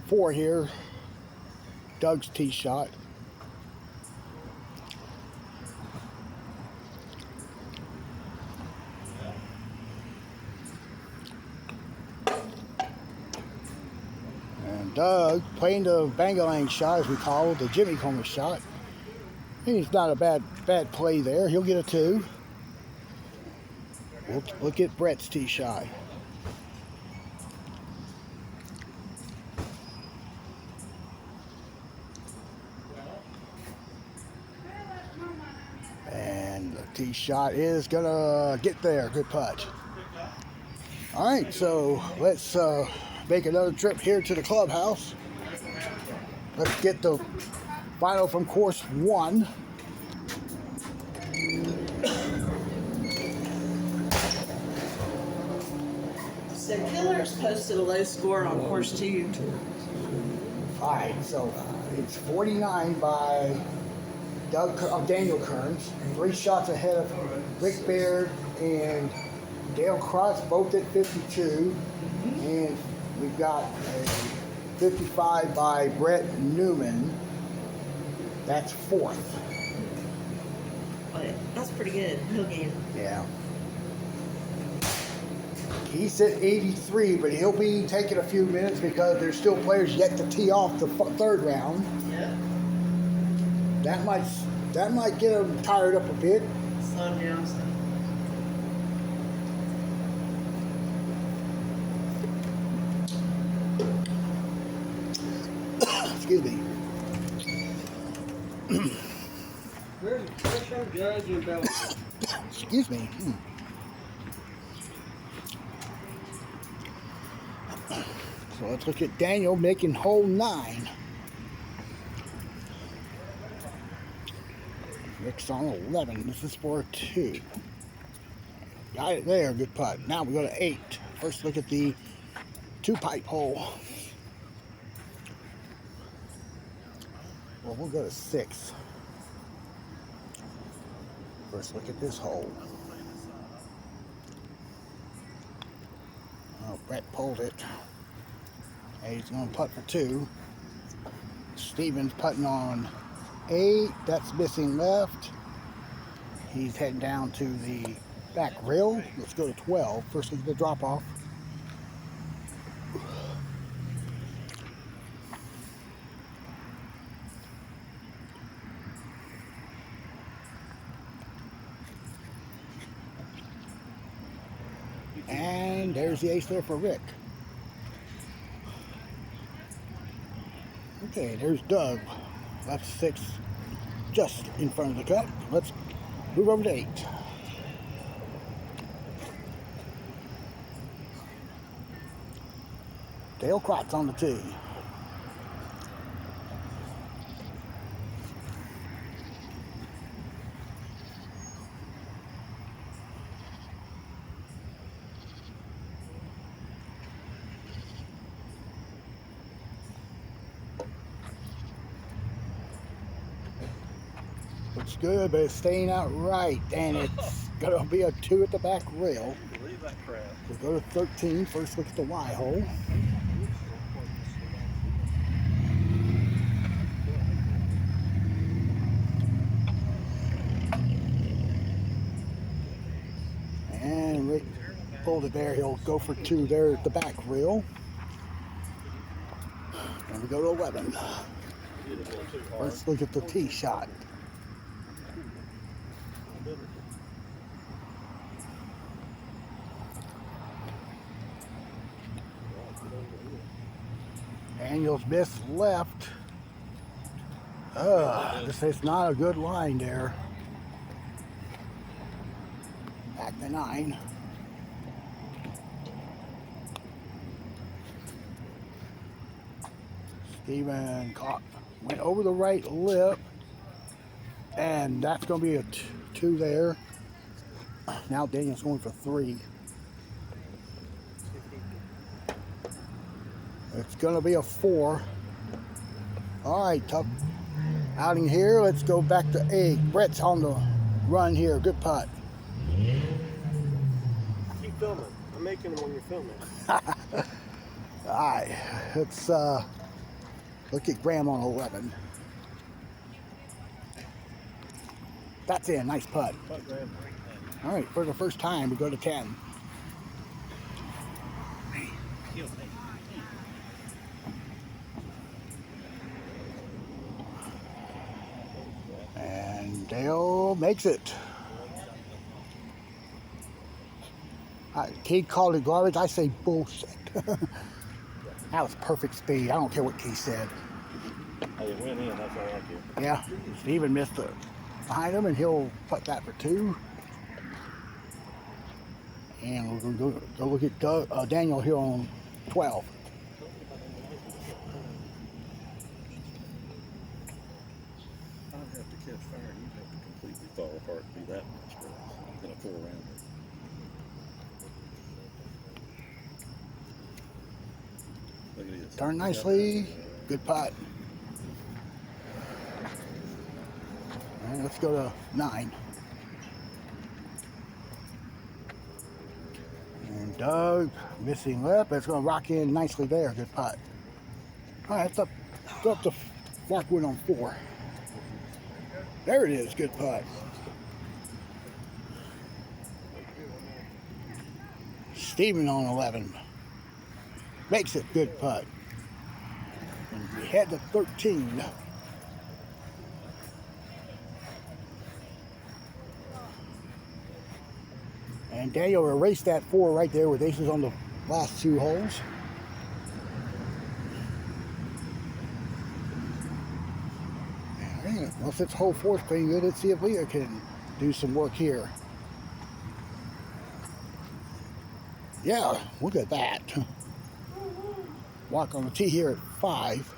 4 here. Doug's tee shot. And Doug playing the Bangalang shot, as we call it, the Jimmy Comer shot. And it's not a bad play there. He'll get a 2. We'll look at Brett's tee shot. And the tee shot is gonna get there. Good putt. All right, so let's make another trip here to the clubhouse. Let's get the final from course 1. So Killer's posted a low score on course 2. All right, so it's 49 by Daniel Kearns, 3 shots ahead of Rick Baird and Dale Cross, both at 52. And we've got a 55 by Brett Newman. That's 4th. But that's pretty good. He'll gain. Yeah. He's at 83, but he'll be taking a few minutes because there's still players yet to tee off the 3rd round. Yeah. That might get him tired up a bit. Slow him down some. Excuse me. Excuse me. So let's look at Daniel making hole 9. Rick's on 11. This is for 2. Got it there. Good putt. Now we go to 8. First look at the 2-pipe hole. Well, we'll go to 6. First look at this hole. Oh, Brett pulled it. And he's going to putt for 2. Steven's putting on 8. That's missing left. He's heading down to the back rail. Let's go to 12. First look at the drop off. And there's the ace there for Rick. Okay, there's Doug. That's 6 just in front of the cup. Let's move over to 8. Dale Crotts on the tee. Looks good, but it's staying out right, and it's gonna be a 2 at the back rail. Believe that crap. We'll go to 13. First look at the Y hole. And Rick pulled it there. He'll go for 2 there at the back rail. And we go to 11. Let's look at the tee shot. Daniels missed left. This is not a good line there. Back to 9. Steven went over the right lip, and that's going to be a 2 there. Now Daniel's going for 3. It's going to be a 4. All right, tough outing here. Let's go back to 8. Brett's on the run here. Good putt. Keep filming. I'm making them when you're filming. All right, let's look at Graham on 11. That's in. Nice putt. All right, for the first time, we go to 10. And Dale makes it. Keith called it garbage. I say bullshit. That was perfect speed. I don't care what Keith said. Hey, it went in. That's all I care. Yeah, Steven missed it behind him, and he'll put that for 2. And we're going to go look at Daniel here on 12. I'd have to catch fire. You'd have to completely fall apart to be that much grass in a 4-rounder. Look at this. Turn nicely. Good putt. And let's go to 9. And Doug missing left, but it's going to rock in nicely there. Good putt. All right, go up to Farkwood on 4. There it is. Good putt. Steven on 11. Makes it. Good putt. And we head to 13. And Daniel erased that 4 right there with aces on the last 2 holes. And well, since hole 4's playing good, let's see if Leah can do some work here. Yeah, look at that. Walk on the tee here at 5.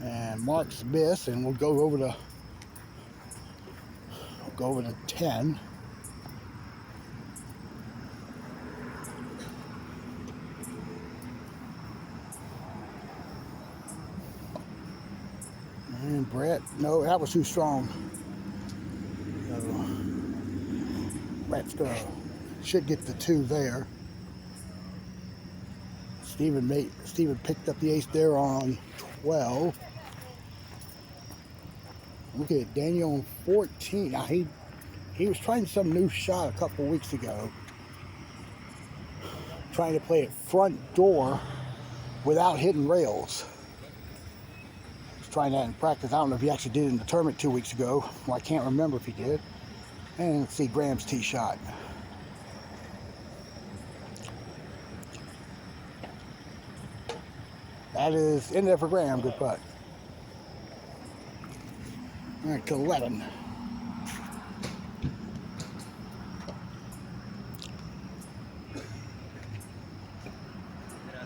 And Mark's miss, and we'll go over to 10. And Brett, no, that was too strong. Brett's should get the 2 there. Steven picked up the ace there on 12. Look at Daniel on 14. Now he was trying some new shot a couple weeks ago. Trying to play it front door without hitting rails. He's trying that in practice. I don't know if he actually did it in the tournament 2 weeks ago. Well, I can't remember if he did. And let's see Graham's tee shot. That is in there for Graham. Good putt. All right, to 11.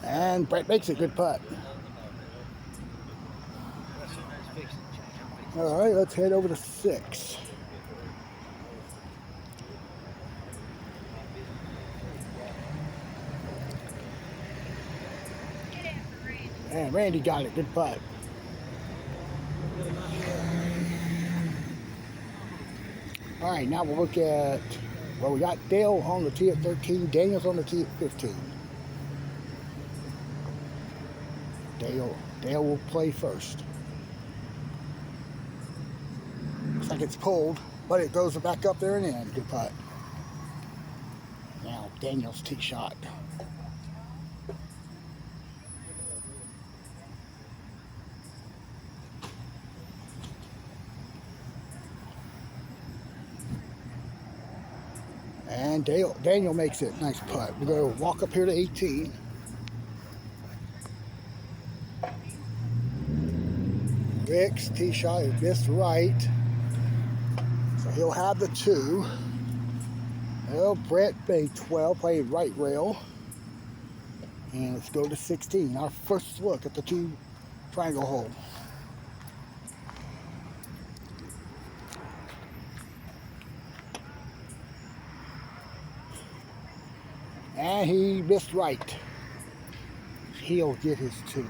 And Brett makes it. Good putt. All right, let's head over to 6. And Randy got it. Good putt. All right, now we'll look at, well, we got Dale on the tee at 13, Daniel's on the tee at 15. Dale will play first. Looks like it's pulled, but it goes back up there and in. Good putt. Now Daniel's tee shot. And Daniel makes it. Nice putt. We're going to walk up here to 18. Rick's tee shot is missed right. So he'll have the 2. Well, Brett made 12, played right rail. And let's go to 16. Our first look at the 2 triangle hole. And he missed right. He'll get his 2.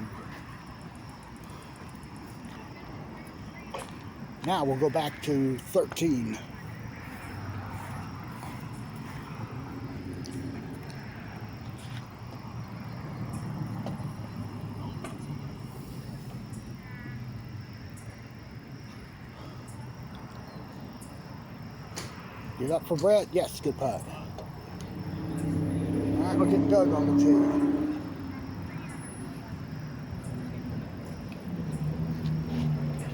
Now we'll go back to 13. Get up for Brett. Yes, good putt. All right, look at Doug on the tee.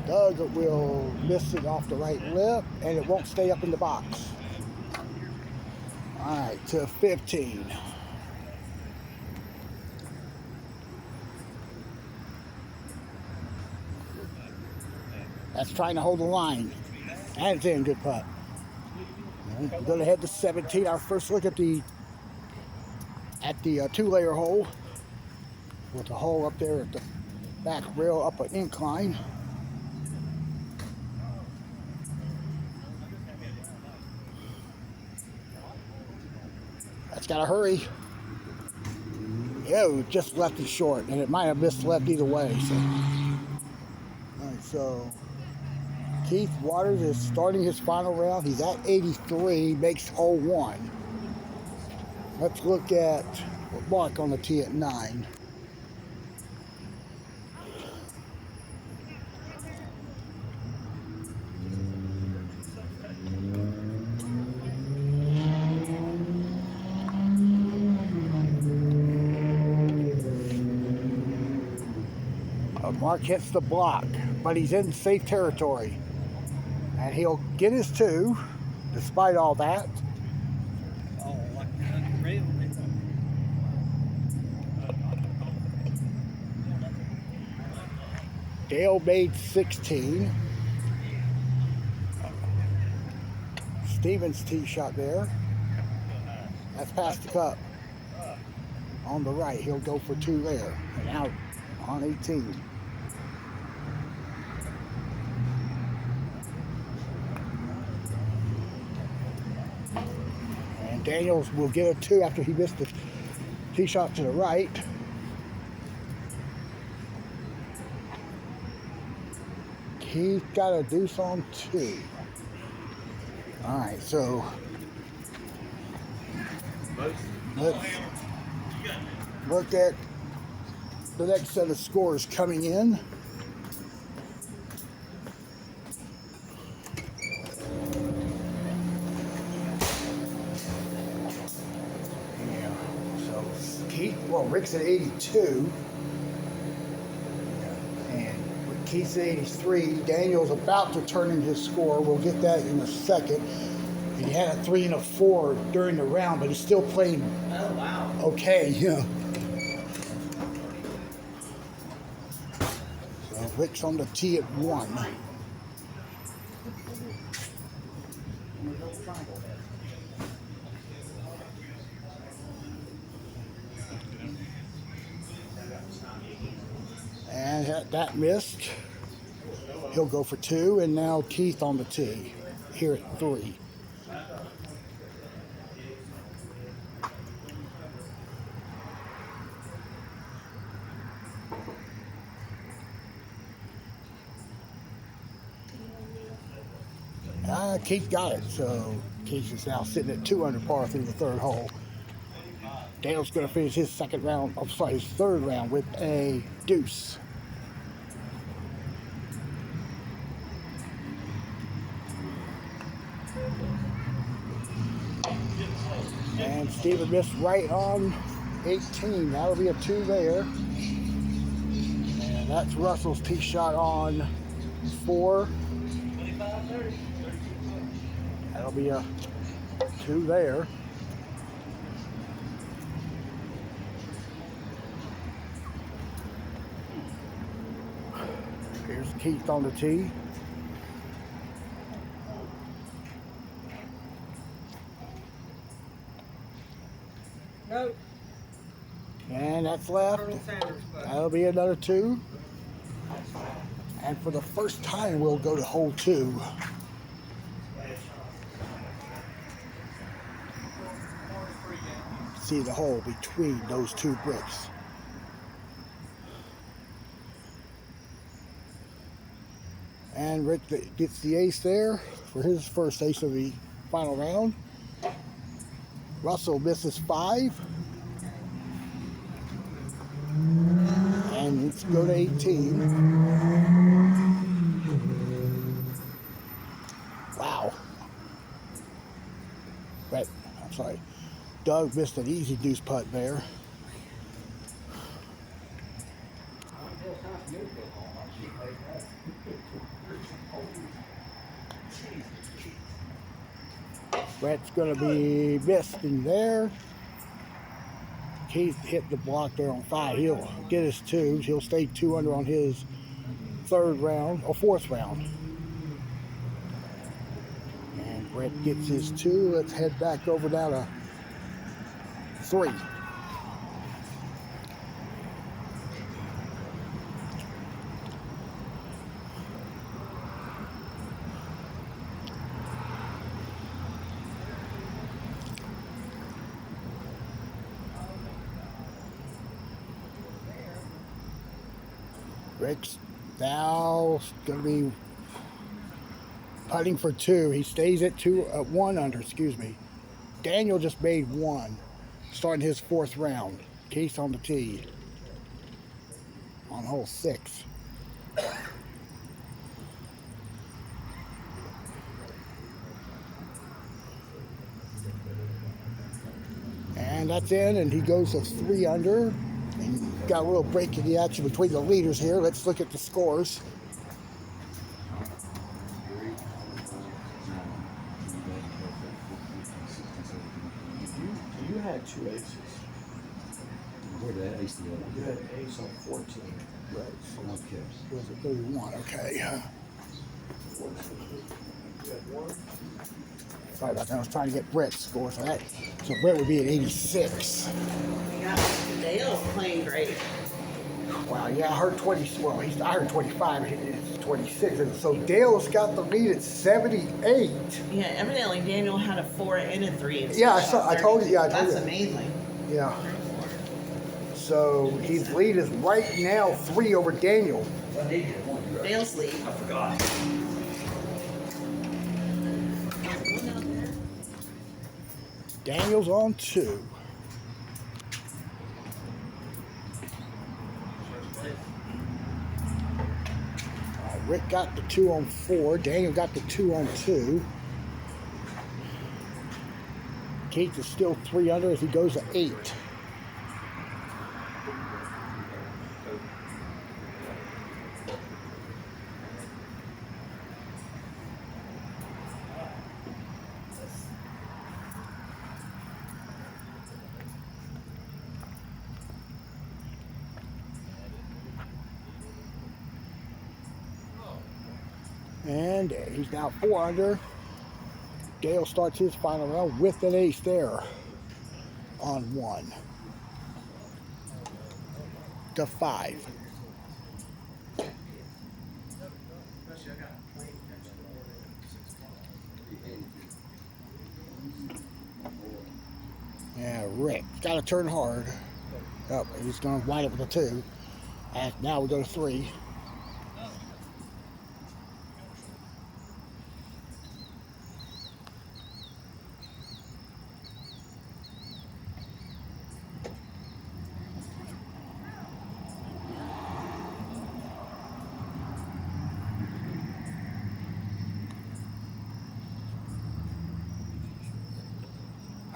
Doug will miss it off the right lip, and it won't stay up in the box. All right, to 15. That's trying to hold the line. And it's in, good putt. We're going to head to 17. Our first look at the 2-layer hole, with the hole up there at the back rail up an incline. That's got to hurry. Yeah, just left it short, and it might have missed left either way. So, all right, so Keith Waters is starting his final round. He's at 83, makes hole 1. Let's look at Mark on the tee at 9. Mark hits the block, but he's in safe territory. And he'll get his 2, despite all that. Dale made 16. Stevens tee shot there. That's past the cup. On the right, he'll go for 2 there. And out on 18. And Daniels will get a 2 after he missed the tee shot to the right. He's got a deuce on 2. All right, so let's look at the next set of scores coming in. Rick's at 82. And Keith's at 83. Daniel's about to turn in his score. We'll get that in a second. He had a 3 and a 4 during the round, but he's still playing okay, you know. So Rick's on the tee at 1. And that missed. He'll go for 2, and now Keith on the tee here at 3. Keith got it, so Keith is now sitting at 2 under par through the third hole. Daniel's going to finish his third round with a deuce. And Steven missed right on 18. That'll be a 2 there. And that's Russell's tee shot on 4. That'll be a 2 there. Here's Keith on the tee. No. And that's left. That'll be another 2. And for the first time, we'll go to hole 2. See the hole between those 2 bricks. And Rick gets the ace there for his first ace of the final round. Russell misses 5. And let's go to 18. Wow. But, I'm sorry. Doug missed an easy deuce putt there. Brett's going to be missed in there. Keith hit the block there on 5. He'll get his 2s. He'll stay 2 under on his fourth round. And Brett gets his 2. Let's head back over down to 3. Rick's now going to be putting for 2. He stays at 1 under, excuse me. Daniel just made 1, starting his 4th round. Keith on the tee on hole 6. And that's in, and he goes to 3 under. And got a little break in the action between the leaders here. Let's look at the scores. You had 2 aces. Where did that ace go? You had an ace on 14. Right. Okay. It was at 31, okay. You had 1. Sorry about that, I was trying to get Brett's score for that. So Brett would be at 86. Yeah, Dale's playing great. Wow, yeah, I heard 20, well, I heard 25, it's 26. And so Dale's got the lead at 78. Yeah, evidently Daniel had a 4 and a 3. Yeah, I told you, That's amazing. Yeah. So his lead is right now 3 over Daniel. Dale's lead. I forgot. Daniel's on 2. Rick got the 2 on 4. Daniel got the 2 on 2. Keith is still 3 under as he goes to 8. And he's now 4 under. Dale starts his final round with an ace there on 1 to 5. Yeah, Rick's got to turn hard. Oh, he's going to wind up with a 2. And now we go to 3.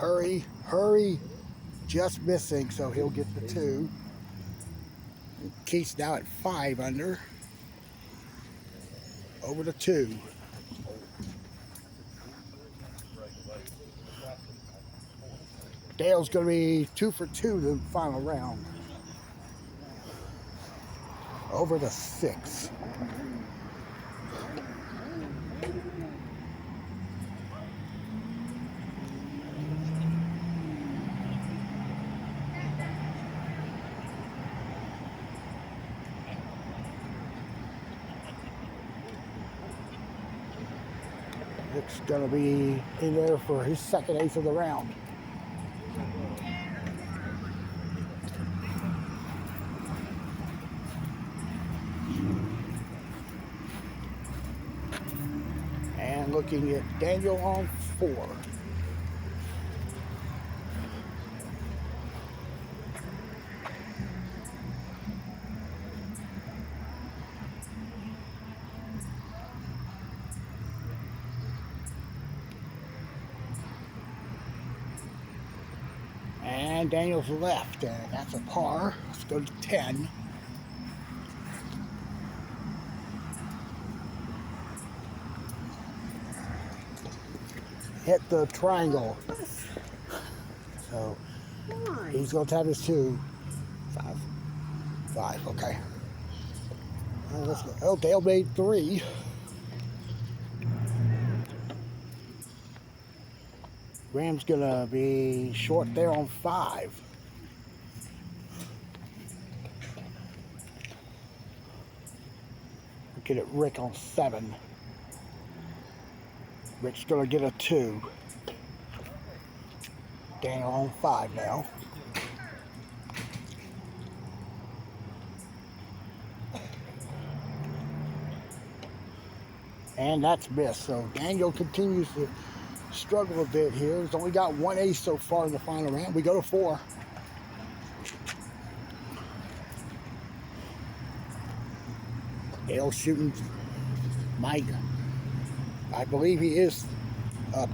Hurry, hurry. Just missing, so he'll get the 2. Keith's now at 5 under. Over to 2. Dale's going to be 2 for 2 the final round. Over to 6. Rick's going to be in there for his second ace of the round. And looking at Daniel on 4. And Daniel's left, and that's a par. Let's go to 10. Hit the triangle. So he's going to have his 2. 5, okay. Let's go. Oh, Dale made 3. Graham's going to be short there on 5. Look at Rick on 7. Rick's going to get a 2. Daniel on 5 now. And that's missed. So Daniel continues to struggle a bit here. He's only got 1 ace so far in the final round. We go to 4. Dale shooting Mike. I believe he is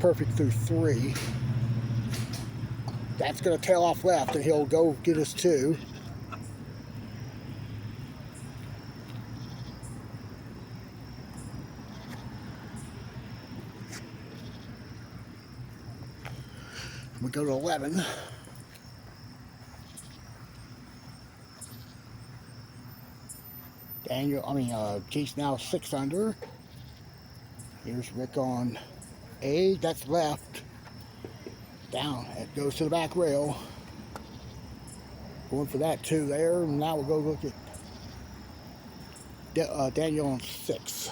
perfect through 3. That's going to tail off left, and he'll go get his 2. We go to 11. Keith's now 6 under. Here's Rick on 8. That's left. Down. It goes to the back rail. Going for that 2 there. And now we'll go look at Daniel on 6.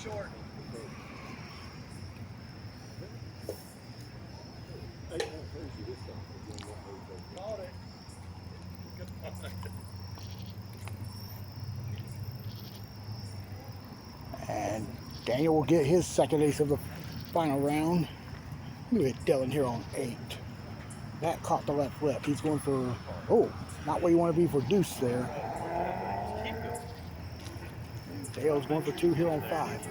Short. And Daniel will get his second ace of the final round. Look at Dylan here on 8. That caught the left lip. He's going for, oh, not where you want to be for deuce there. And Dale's going for 2 here on 5.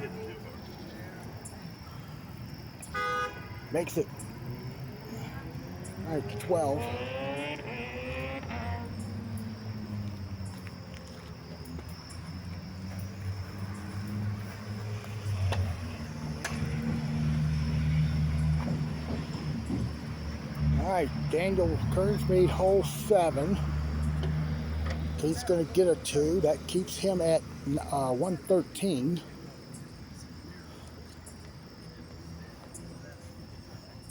Makes it all right to 12. All right, Daniel Kearns made hole 7. He's going to get a 2. That keeps him at 113.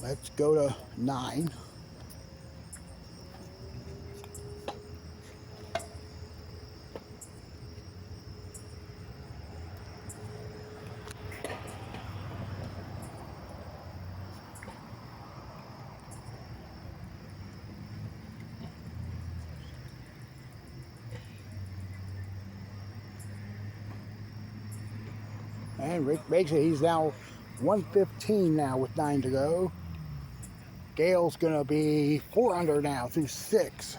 Let's go to 9. And Rick makes it. He's now 115 now with 9 to go. Gail's going to be 4 under now through 6.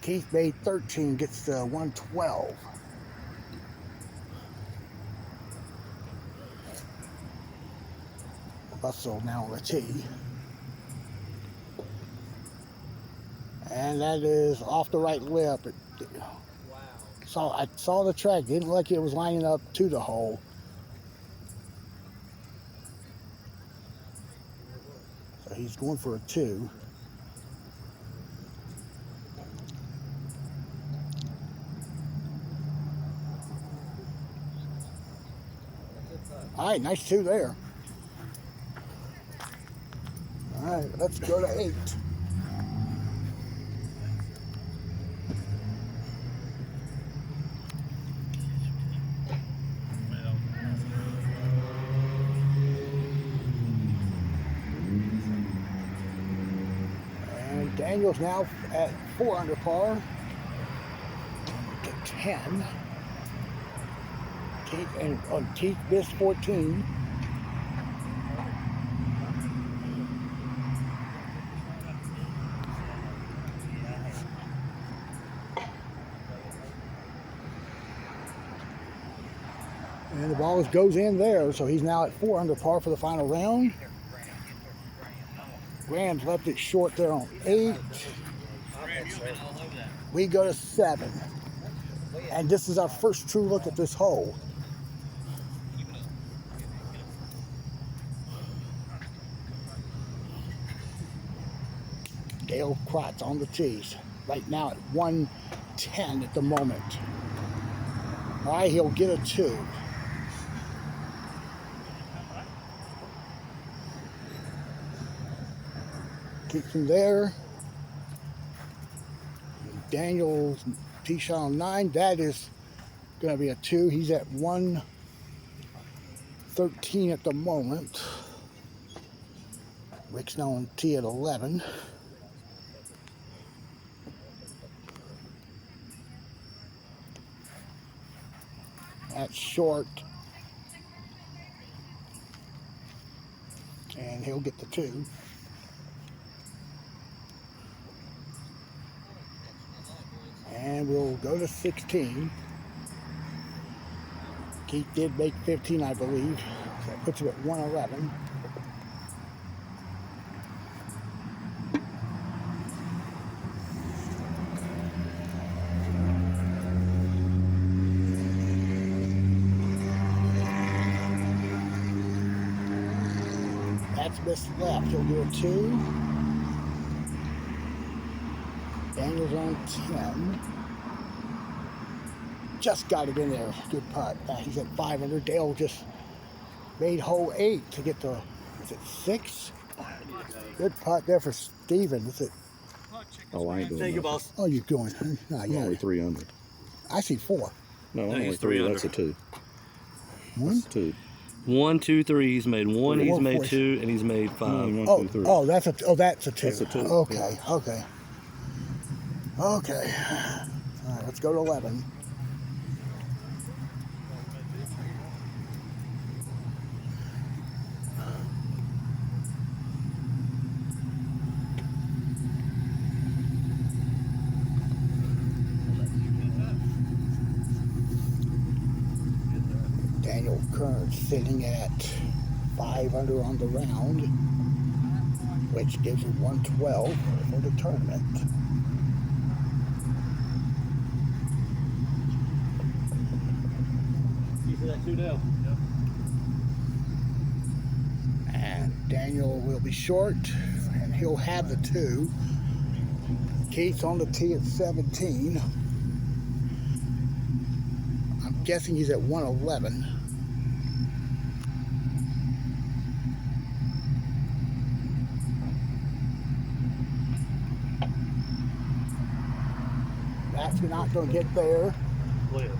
Keith made 13, gets to 112. Russell now on the tee. And that is off the right lip. I saw the track, didn't look like it was lining up to the hole. So he's going for a 2. All right, nice 2 there. All right, let's go to 8. And Daniel's now at 4 under par. To 10. Keith missed 14. And the ball goes in there, so he's now at 4 under par for the final round. Graham's left it short there on 8. We go to 7. And this is our first true look at this hole. Dale Krotz on the tees. Right now at 110 at the moment. All right, he'll get a 2. Keeps him there. Daniel's tee shot on 9. That is going to be a 2. He's at 113 at the moment. Rick's now on tee at 11. That's short. And he'll get the 2. And we'll go to 16. Keith did make 15, I believe. So that puts him at 111. That's missed left. He'll do a 2. Daniel's on 10. Just got it in there. Good putt. He's at 5 under. Dale just made hole 8 to get to, is it 6? Good putt there for Steven. Is it? Oh, I ain't doing Thank you, nothing. boss. Oh, you're going. I'm only 3 under. I see 4. No, I'm No, only he's 3. three That's a under. 2. 1? That's 2. 1, 2, 3. He's made 1. He's made Four. 2, and he's made 5. Only 1, Oh, 2, 3. oh, that's a 2. That's a 2. Okay, okay. Okay. All right, let's go to 11. Daniel Kern sitting at 5 under on the round, which gives him 112 for the tournament. You see that 2 now? And Daniel will be short, and he'll have the 2. Keith's on the tee at 17. I'm guessing he's at 111. That's not going to get there. Clear.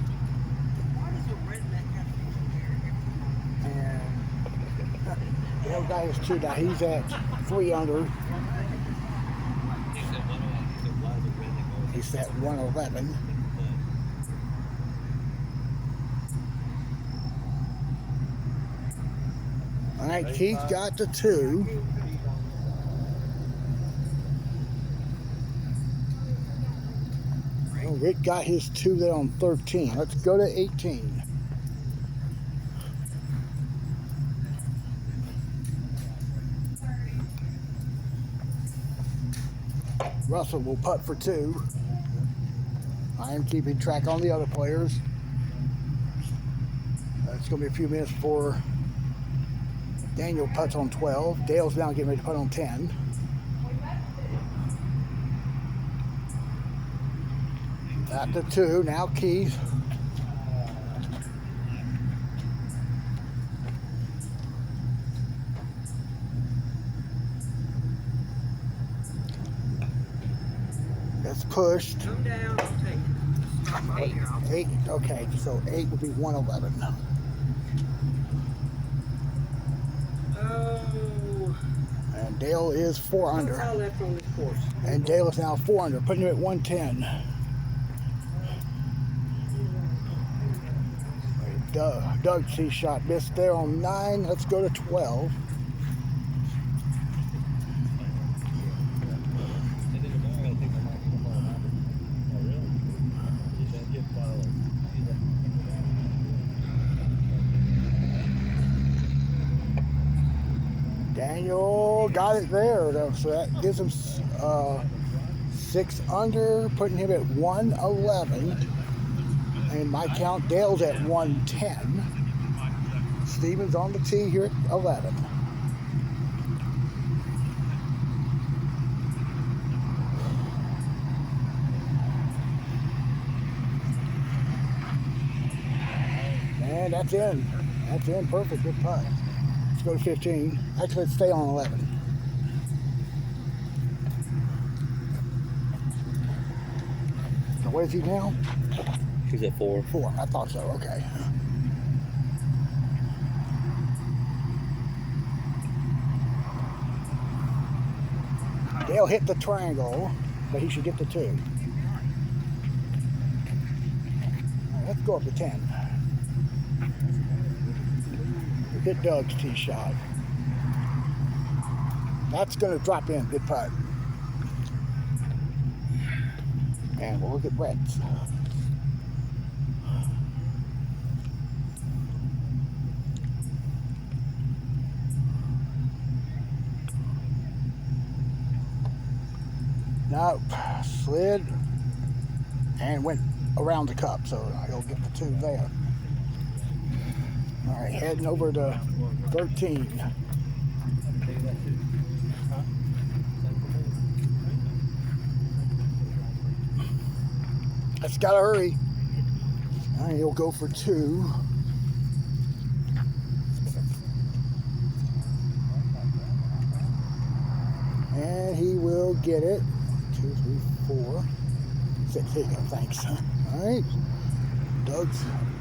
And the other guy is 2 now. He's at 3 under. He's at 111. All right, Keith got the 2. Well, Rick got his 2 there on 13. Let's go to 18. Russell will putt for 2. I am keeping track on the other players. It's going to be a few minutes before Daniel putts on 12. Dale's now getting ready to putt on 10. At the 2, now Keith. It's pushed. Come down, I'll take it. Stop right here. 8, okay, so 8 would be 111. Oh. And Dale is 4 under. How far left on this course? And Dale is now 4 under, putting him at 110. Doug's tee shot missed there on 9. Let's go to 12. Daniel got it there, though, so that gives him 6 under, putting him at 111. And my count, Dale's at 110. Steven's on the tee here at 11. And that's in. That's in. Perfect. Good putt. Let's go to 15. Actually, let's stay on 11. So what is he now? He's at 4. 4. I thought so. Okay. Dale hit the triangle, but he should get the 2. All right, let's go up to 10. Hit Doug's tee shot. That's going to drop in. Good putt. And we'll look at Brett's. Nope. Slid and went around the cup, so he'll get the 2 there. All right, heading over to 13. Let's gotta hurry. All right, he'll go for 2. And he will get it. 2, 3, 4, 6. There you go. Thanks. All right.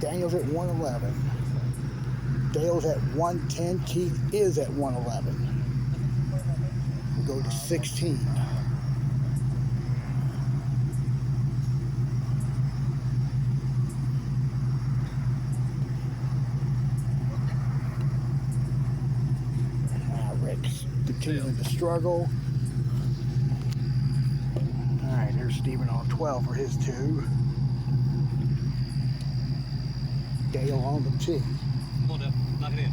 Daniel's at 111. Dale's at 110. Keith is at 111. We'll go to 16. Rick's continuing to struggle. All right, there's Steven on 12 for his 2. Dale on the tee. Come on, Dale. Knock it in.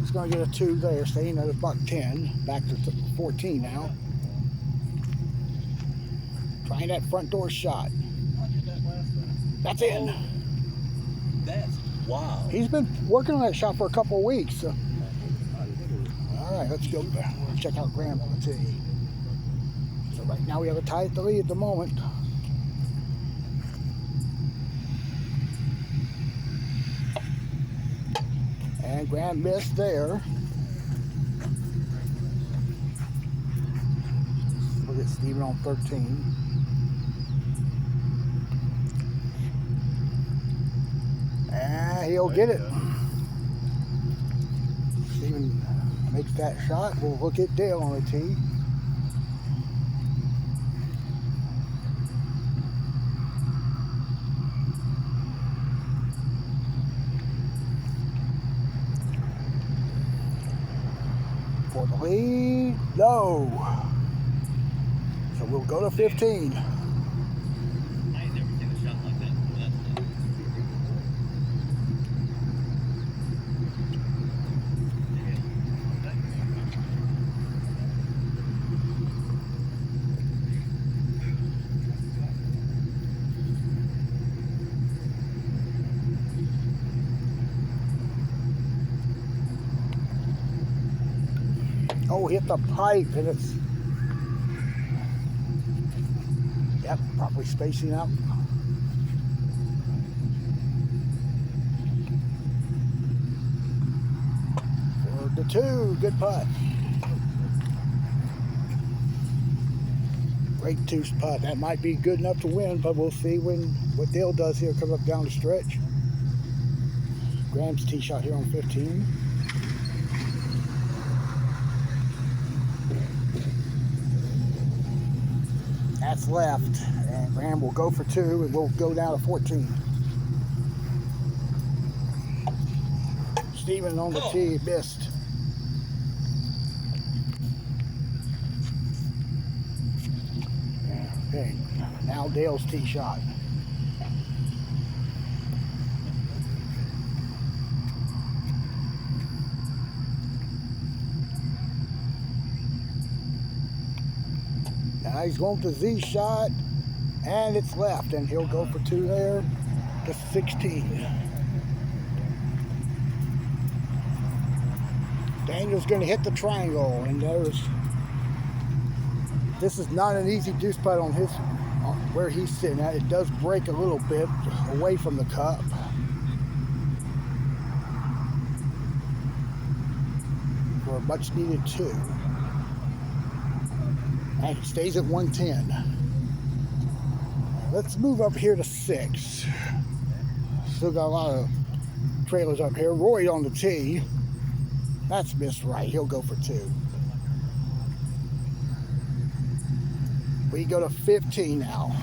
He's going to get a 2 there, staying at $110. Back to 14 now. Trying that front door shot. That's in. That's wow. He's been working on that shot for a couple of weeks. So. All right, let's go check out Graham on the tee. So right now we have a tie at the lead at the moment. And Graham missed there. Look at Steven on 13. And he'll get it. Steven makes that shot. We'll look at Dale on the tee. For the lead, no. So we'll go to 15. I ain't never seen a shot like that. Oh, hit the pipe and it's, yep, properly spacing out. For the 2, good putt. Great 2 putt. That might be good enough to win, but we'll see what Dale does here coming up down the stretch. Graham's tee shot here on 15. That's left, and Graham will go for 2, and we'll go down to 14. Steven on the tee, missed. Okay, now Dale's tee shot. Now he's going to Z shot, and it's left, and he'll go for 2 there to 16. Daniel's going to hit the triangle, and this is not an easy deuce putt on where he's sitting at. It does break a little bit away from the cup. For a much needed 2. And he stays at 110. Let's move up here to 6. Still got a lot of trailers up here. Roy on the tee. That's missed right. He'll go for 2. We go to 15 now.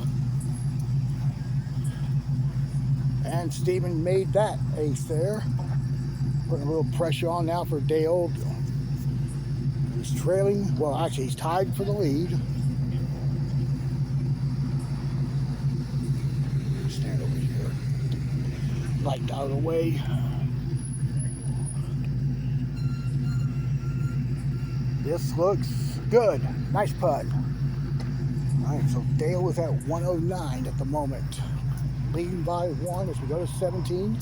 And Steven made that ace there. Putting a little pressure on now for Dale. He's trailing. Well, actually, he's tied for the lead. Stand over here. Light out of the way. This looks good. Nice putt. All right, so Dale is at 109 at the moment. Leading by 1 as we go to 17.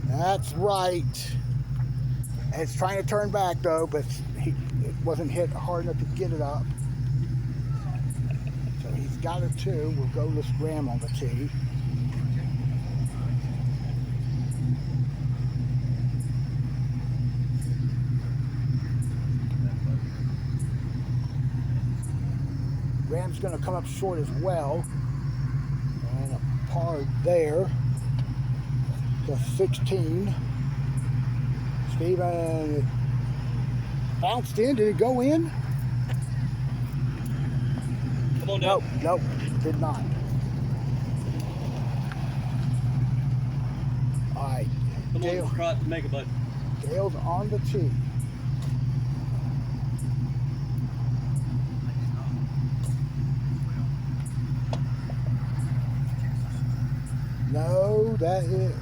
That's right. And it's trying to turn back though, but it wasn't hit hard enough to get it up. So he's got a 2. We'll go with Graham on the tee. Graham's going to come up short as well. And a par there. To 16. Steven bounced in. Did it go in? Come on down. Nope, did not. All right. Come on, try to make it, bud. Dale's on the tee. No, that is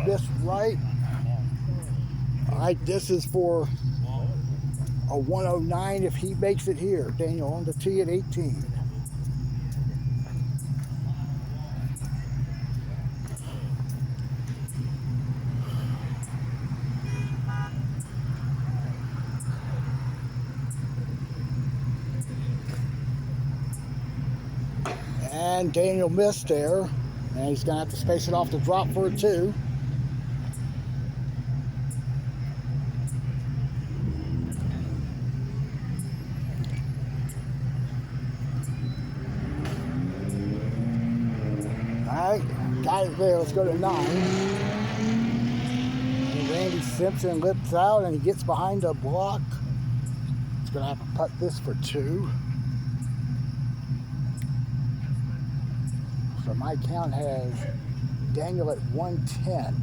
this right. All right, this is for a 109 if he makes it here. Daniel on the tee at 18. And Daniel missed there. And he's going to have to space it off the drop for a 2. got it there. Let's go to 9. And Randy Simpson lifts out and he gets behind the block. He's going to have to putt this for 2. So my count has Daniel at 110.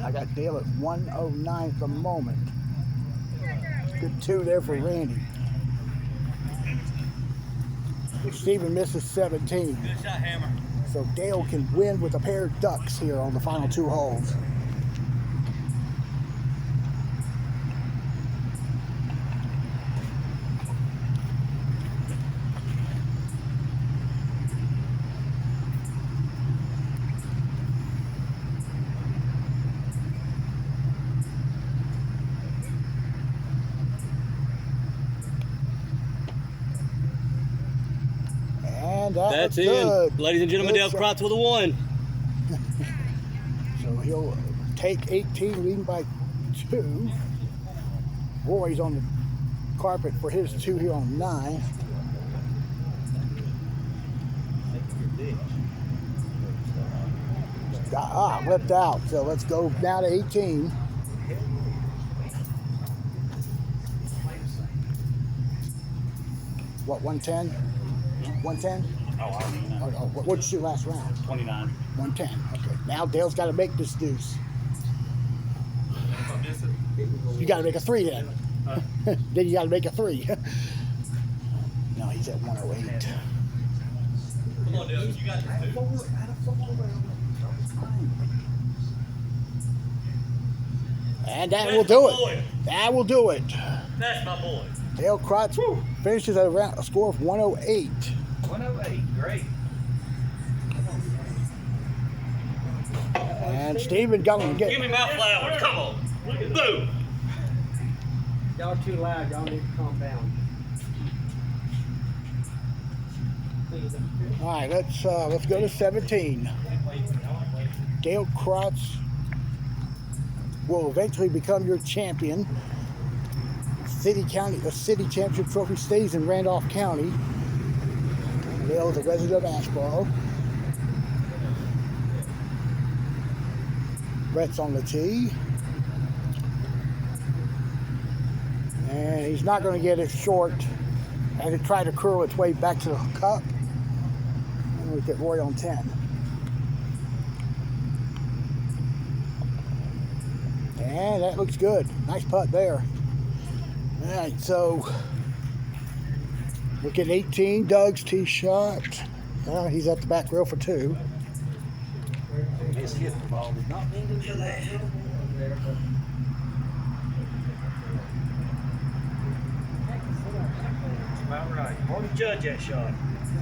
I got Dale at 109 at the moment. Good 2 there for Randy. Steven misses 17. Good shot, Hammer. So Dale can win with a pair of ducks here on the final 2 holes. That's in. Good. Ladies and gentlemen, Dale Krotz with a 1. So he'll take 18, leading by 2. Roy's on the carpet for his 2 here on 9. Left out. So let's go now to 18. What, 110? 110? What did you shoot last round? 29. 110. Okay. Now Dale's got to make this deuce. You got to make a 3 then. Then you got to make a 3. No, he's at 108. Come on, Dale. You got this too. And that will do it. That will do it. That's my boy. Dale Krotz finishes at a score of 108. 108. Great. And Steven Gullen Give me my flowers. Come on. Boom. Y'all too loud. Y'all need to calm down. All right, let's go to 17. Dale Krotz will eventually become your champion. The city championship trophy stays in Randolph County. Dale is a resident of Asheboro. Brett's on the tee. And he's not going to get it short as it tried to curl its way back to the cup. And we get Roy on 10. And that looks good. Nice putt there. All right, so look at 18, Doug's tee shot. He's at the back rail for 2. His hit the ball did not mean to do that. About right. Hard to judge that shot.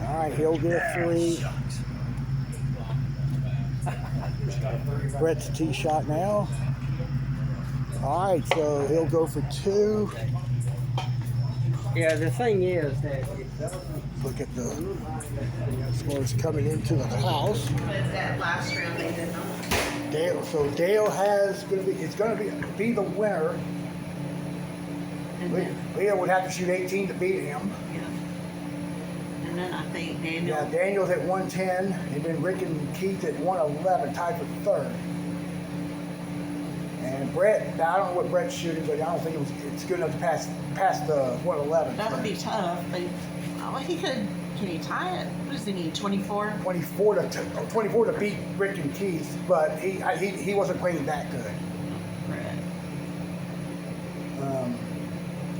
All right, he'll get 3. Brett's tee shot now. All right, so he'll go for 2. Yeah, the thing is that it doesn't. Look at the scores coming into the house. But that last round they did not. Dale has it's gonna be the winner. And then, Leo would have to shoot 18 to beat him. yeah. And then I think Daniel. Yeah, Daniel's at 110, and then Rick and Keith at 111, tied for 3rd. And Brett, now I don't know what Brett's shooting, but I don't think it's good enough to pass the 111. That would be tough, but he could. Can he tie it? What does he need? 24. 24 to beat Rick and Keith, but he wasn't playing that good. Brett.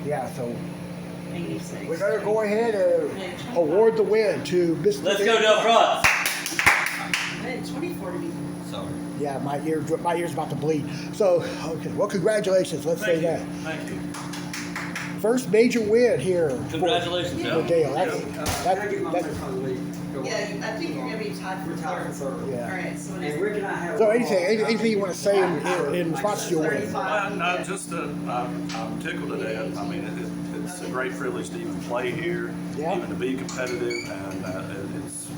Yeah, so 86. we better go ahead and award the win to Mr. Let's go, Dale Krotz. I had 24 to be. Sorry. Yeah, my ear's about to bleed. So, okay, well, congratulations. Let's say that. Thank you. First major win here. Congratulations, for Dale. Dale. That's Yeah, I think you're gonna be tied for third. Yeah. All right, so it is. Rick and I have. So anything you want to say in response to your win? 35. No, just I'm tickled to death. I mean, it's a great privilege to even play here, Yeah. even to be competitive, and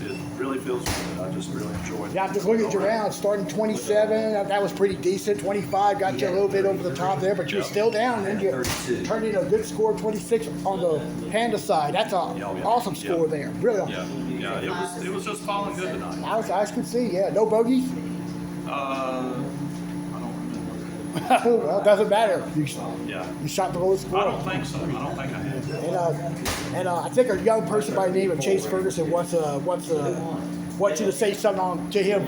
it really feels good. I just really enjoy it. Yeah, I'm just looking at your round, starting 27. That was pretty decent. 25 got you a little bit over the top there, but you were still down. And you turned in a good score, 26 on the Panda side. That's an awesome score there. Really awesome. Yeah, it was just falling good tonight. I could see, yeah. No bogeys? I don't remember. Well, it doesn't matter. You shot the lowest score. I don't think so. I don't think I had. And I think a young person by the name of Chase Ferguson wants you to say something to him,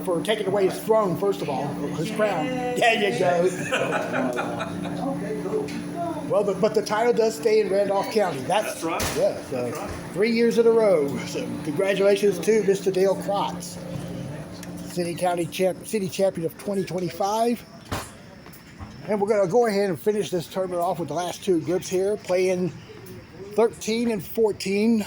for taking away his throne, first of all, his crown. There you go. Well, but the title does stay in Randolph County. That's right. Yeah, so 3 years in a row. So congratulations to Mr. Dale Klotz, city champion of 2025. And we're going to go ahead and finish this tournament off with the last two groups here, playing 13 and 14.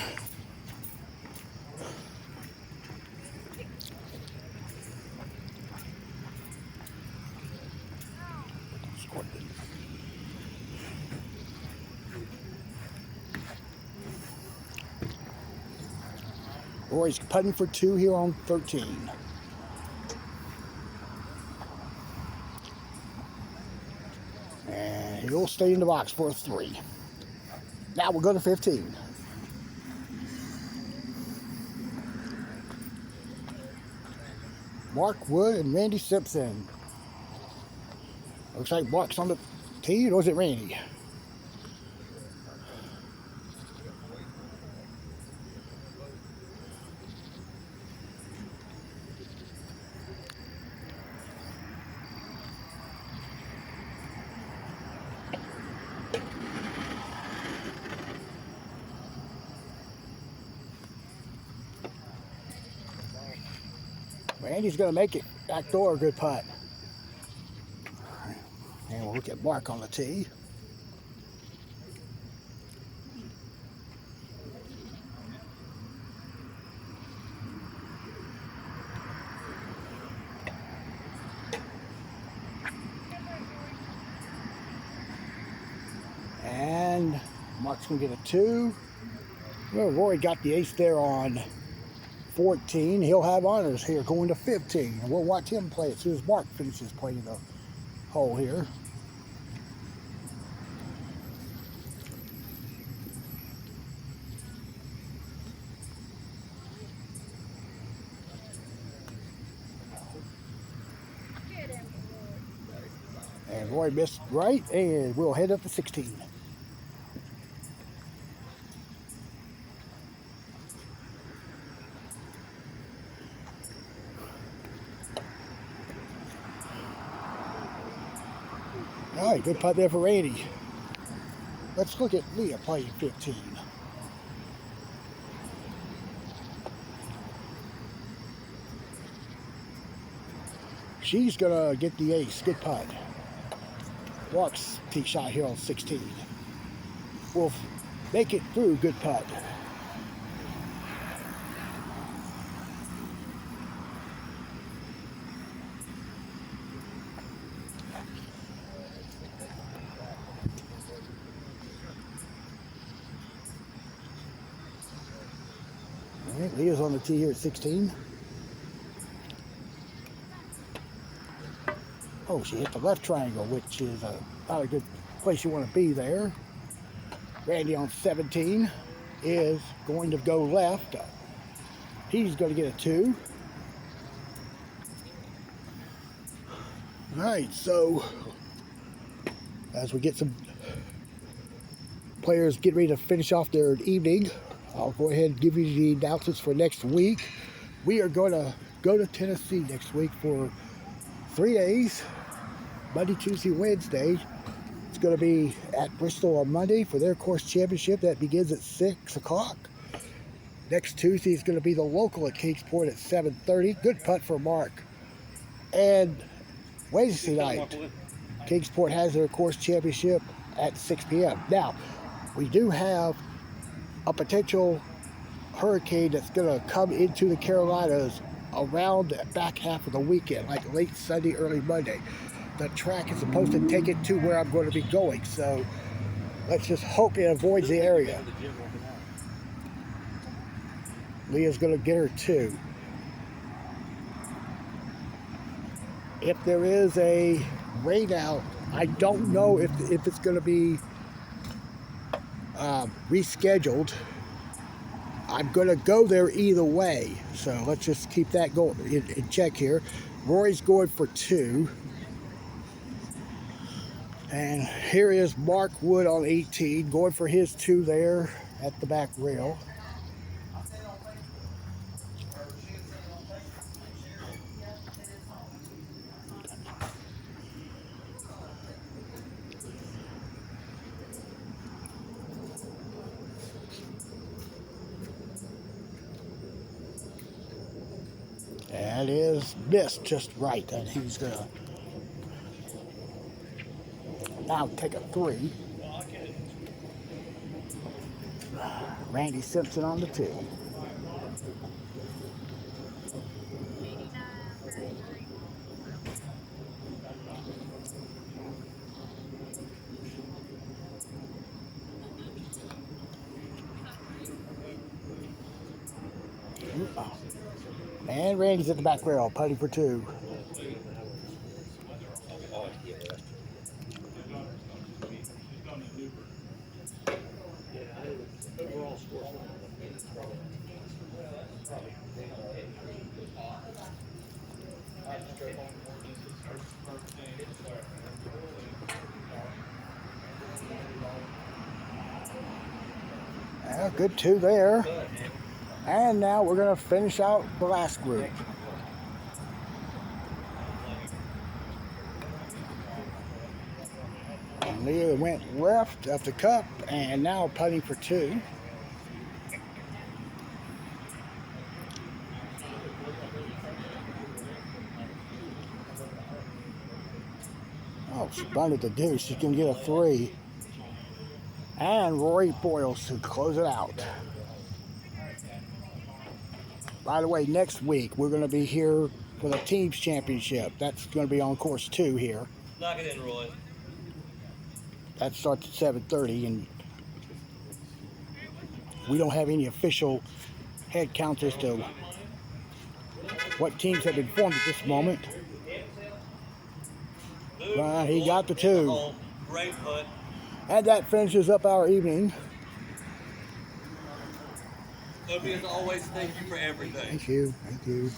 Roy's putting for 2 here on 13. And he'll stay in the box for a 3. Now we'll go to 15. Mark Wood and Randy Simpson. Looks like Mark's on the tee, or is it Randy? Randy's going to make it. Back door, good putt. And we'll look at Mark on the tee. And Mark's going to get a 2. Well, Roy got the ace there on 14. He'll have honors here going to 15. And we'll watch him play as soon as Mark finishes playing the hole here. And Roy missed right, and we'll head up to 16. All right, good putt there for Randy. Let's look at Leah playing 15. She's gonna get the ace. Good putt. Walks tee shot here on 16. Will make it through. Good putt. All right, Leah's on the tee here at 16. Oh, she hit the left triangle, which is not a good place you want to be there. Randy on 17 is going to go left. He's going to get a 2. All right, so as we get some players get ready to finish off their evening, I'll go ahead and give you the announcements for next week. We are going to go to Tennessee next week for 3 days. Monday, Tuesday, Wednesday. It's going to be at Bristol on Monday for their course championship. That begins at 6 o'clock. Next Tuesday is going to be the local at Kingsport at 7:30. Good putt for Mark. And Wednesday night, Kingsport has their course championship at 6 p.m. Now, we do have a potential hurricane that's going to come into the Carolinas around the back half of the weekend, like late Sunday, early Monday. The track is supposed to take it to where I'm going to be going, so let's just hope it avoids the area. Leah's going to get her 2. If there is a rain out, I don't know if it's going to be rescheduled. I'm going to go there either way. So let's just keep that going in check here. Rory's going for 2. And here is Mark Wood on 18, going for his 2 there at the back rail. That is missed just right, and he's gonna now take a 3. Randy Simpson on the 2. And Randy's at the back rail, putting for 2. Good 2 there. And now we're going to finish out the last group. Leah went left of the cup and now putting for 2. Oh, she bunted the deuce. She can get a 3. And Rory Boyles to close it out. By the way, next week we're going to be here for the teams championship. That's going to be on course 2 here. Knock it in, Roy. That starts at 7:30, and we don't have any official head counts as to what teams have been formed at this moment. He got the 2. Great putt. And that finishes up our evening. Opie, as always, thank you for everything. Thank you. Thank you.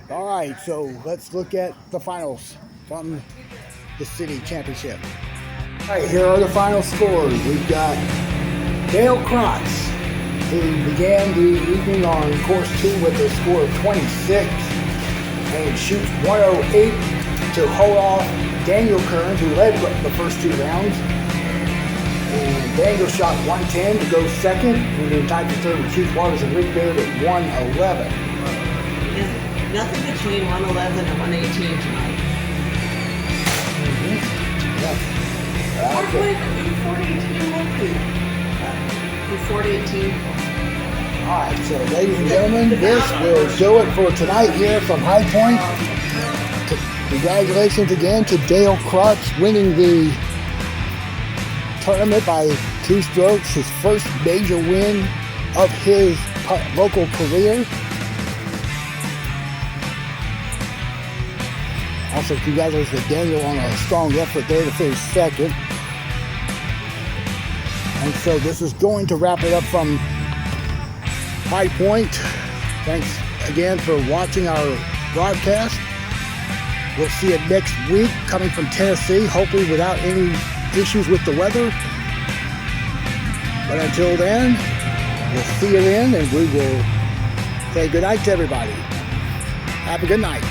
All right, so let's look at the finals from the city championship. All right, here are the final scores. We've got Dale Krotz, who began the evening on course 2 with a score of 26 and shoots 108 to hold off Daniel Kern, who led the first 2 rounds. And Daniel shot 110 to go second, and then tied for third with Keith Waters and Rick Baird at 111. Nothing between 111 and 118 tonight. Yeah. Or 418 won't be. 418. All right, so ladies and gentlemen, this will do it for tonight here from High Point. Congratulations again to Dale Krotz winning the tournament by 2 strokes, his first major win of his local career. Also, congratulations to Daniel on a strong effort there to finish second. And so this is going to wrap it up from High Point. Thanks again for watching our broadcast. We'll see you next week coming from Tennessee, hopefully without any issues with the weather. But until then, we'll see you then, and we will say good night to everybody. Have a good night.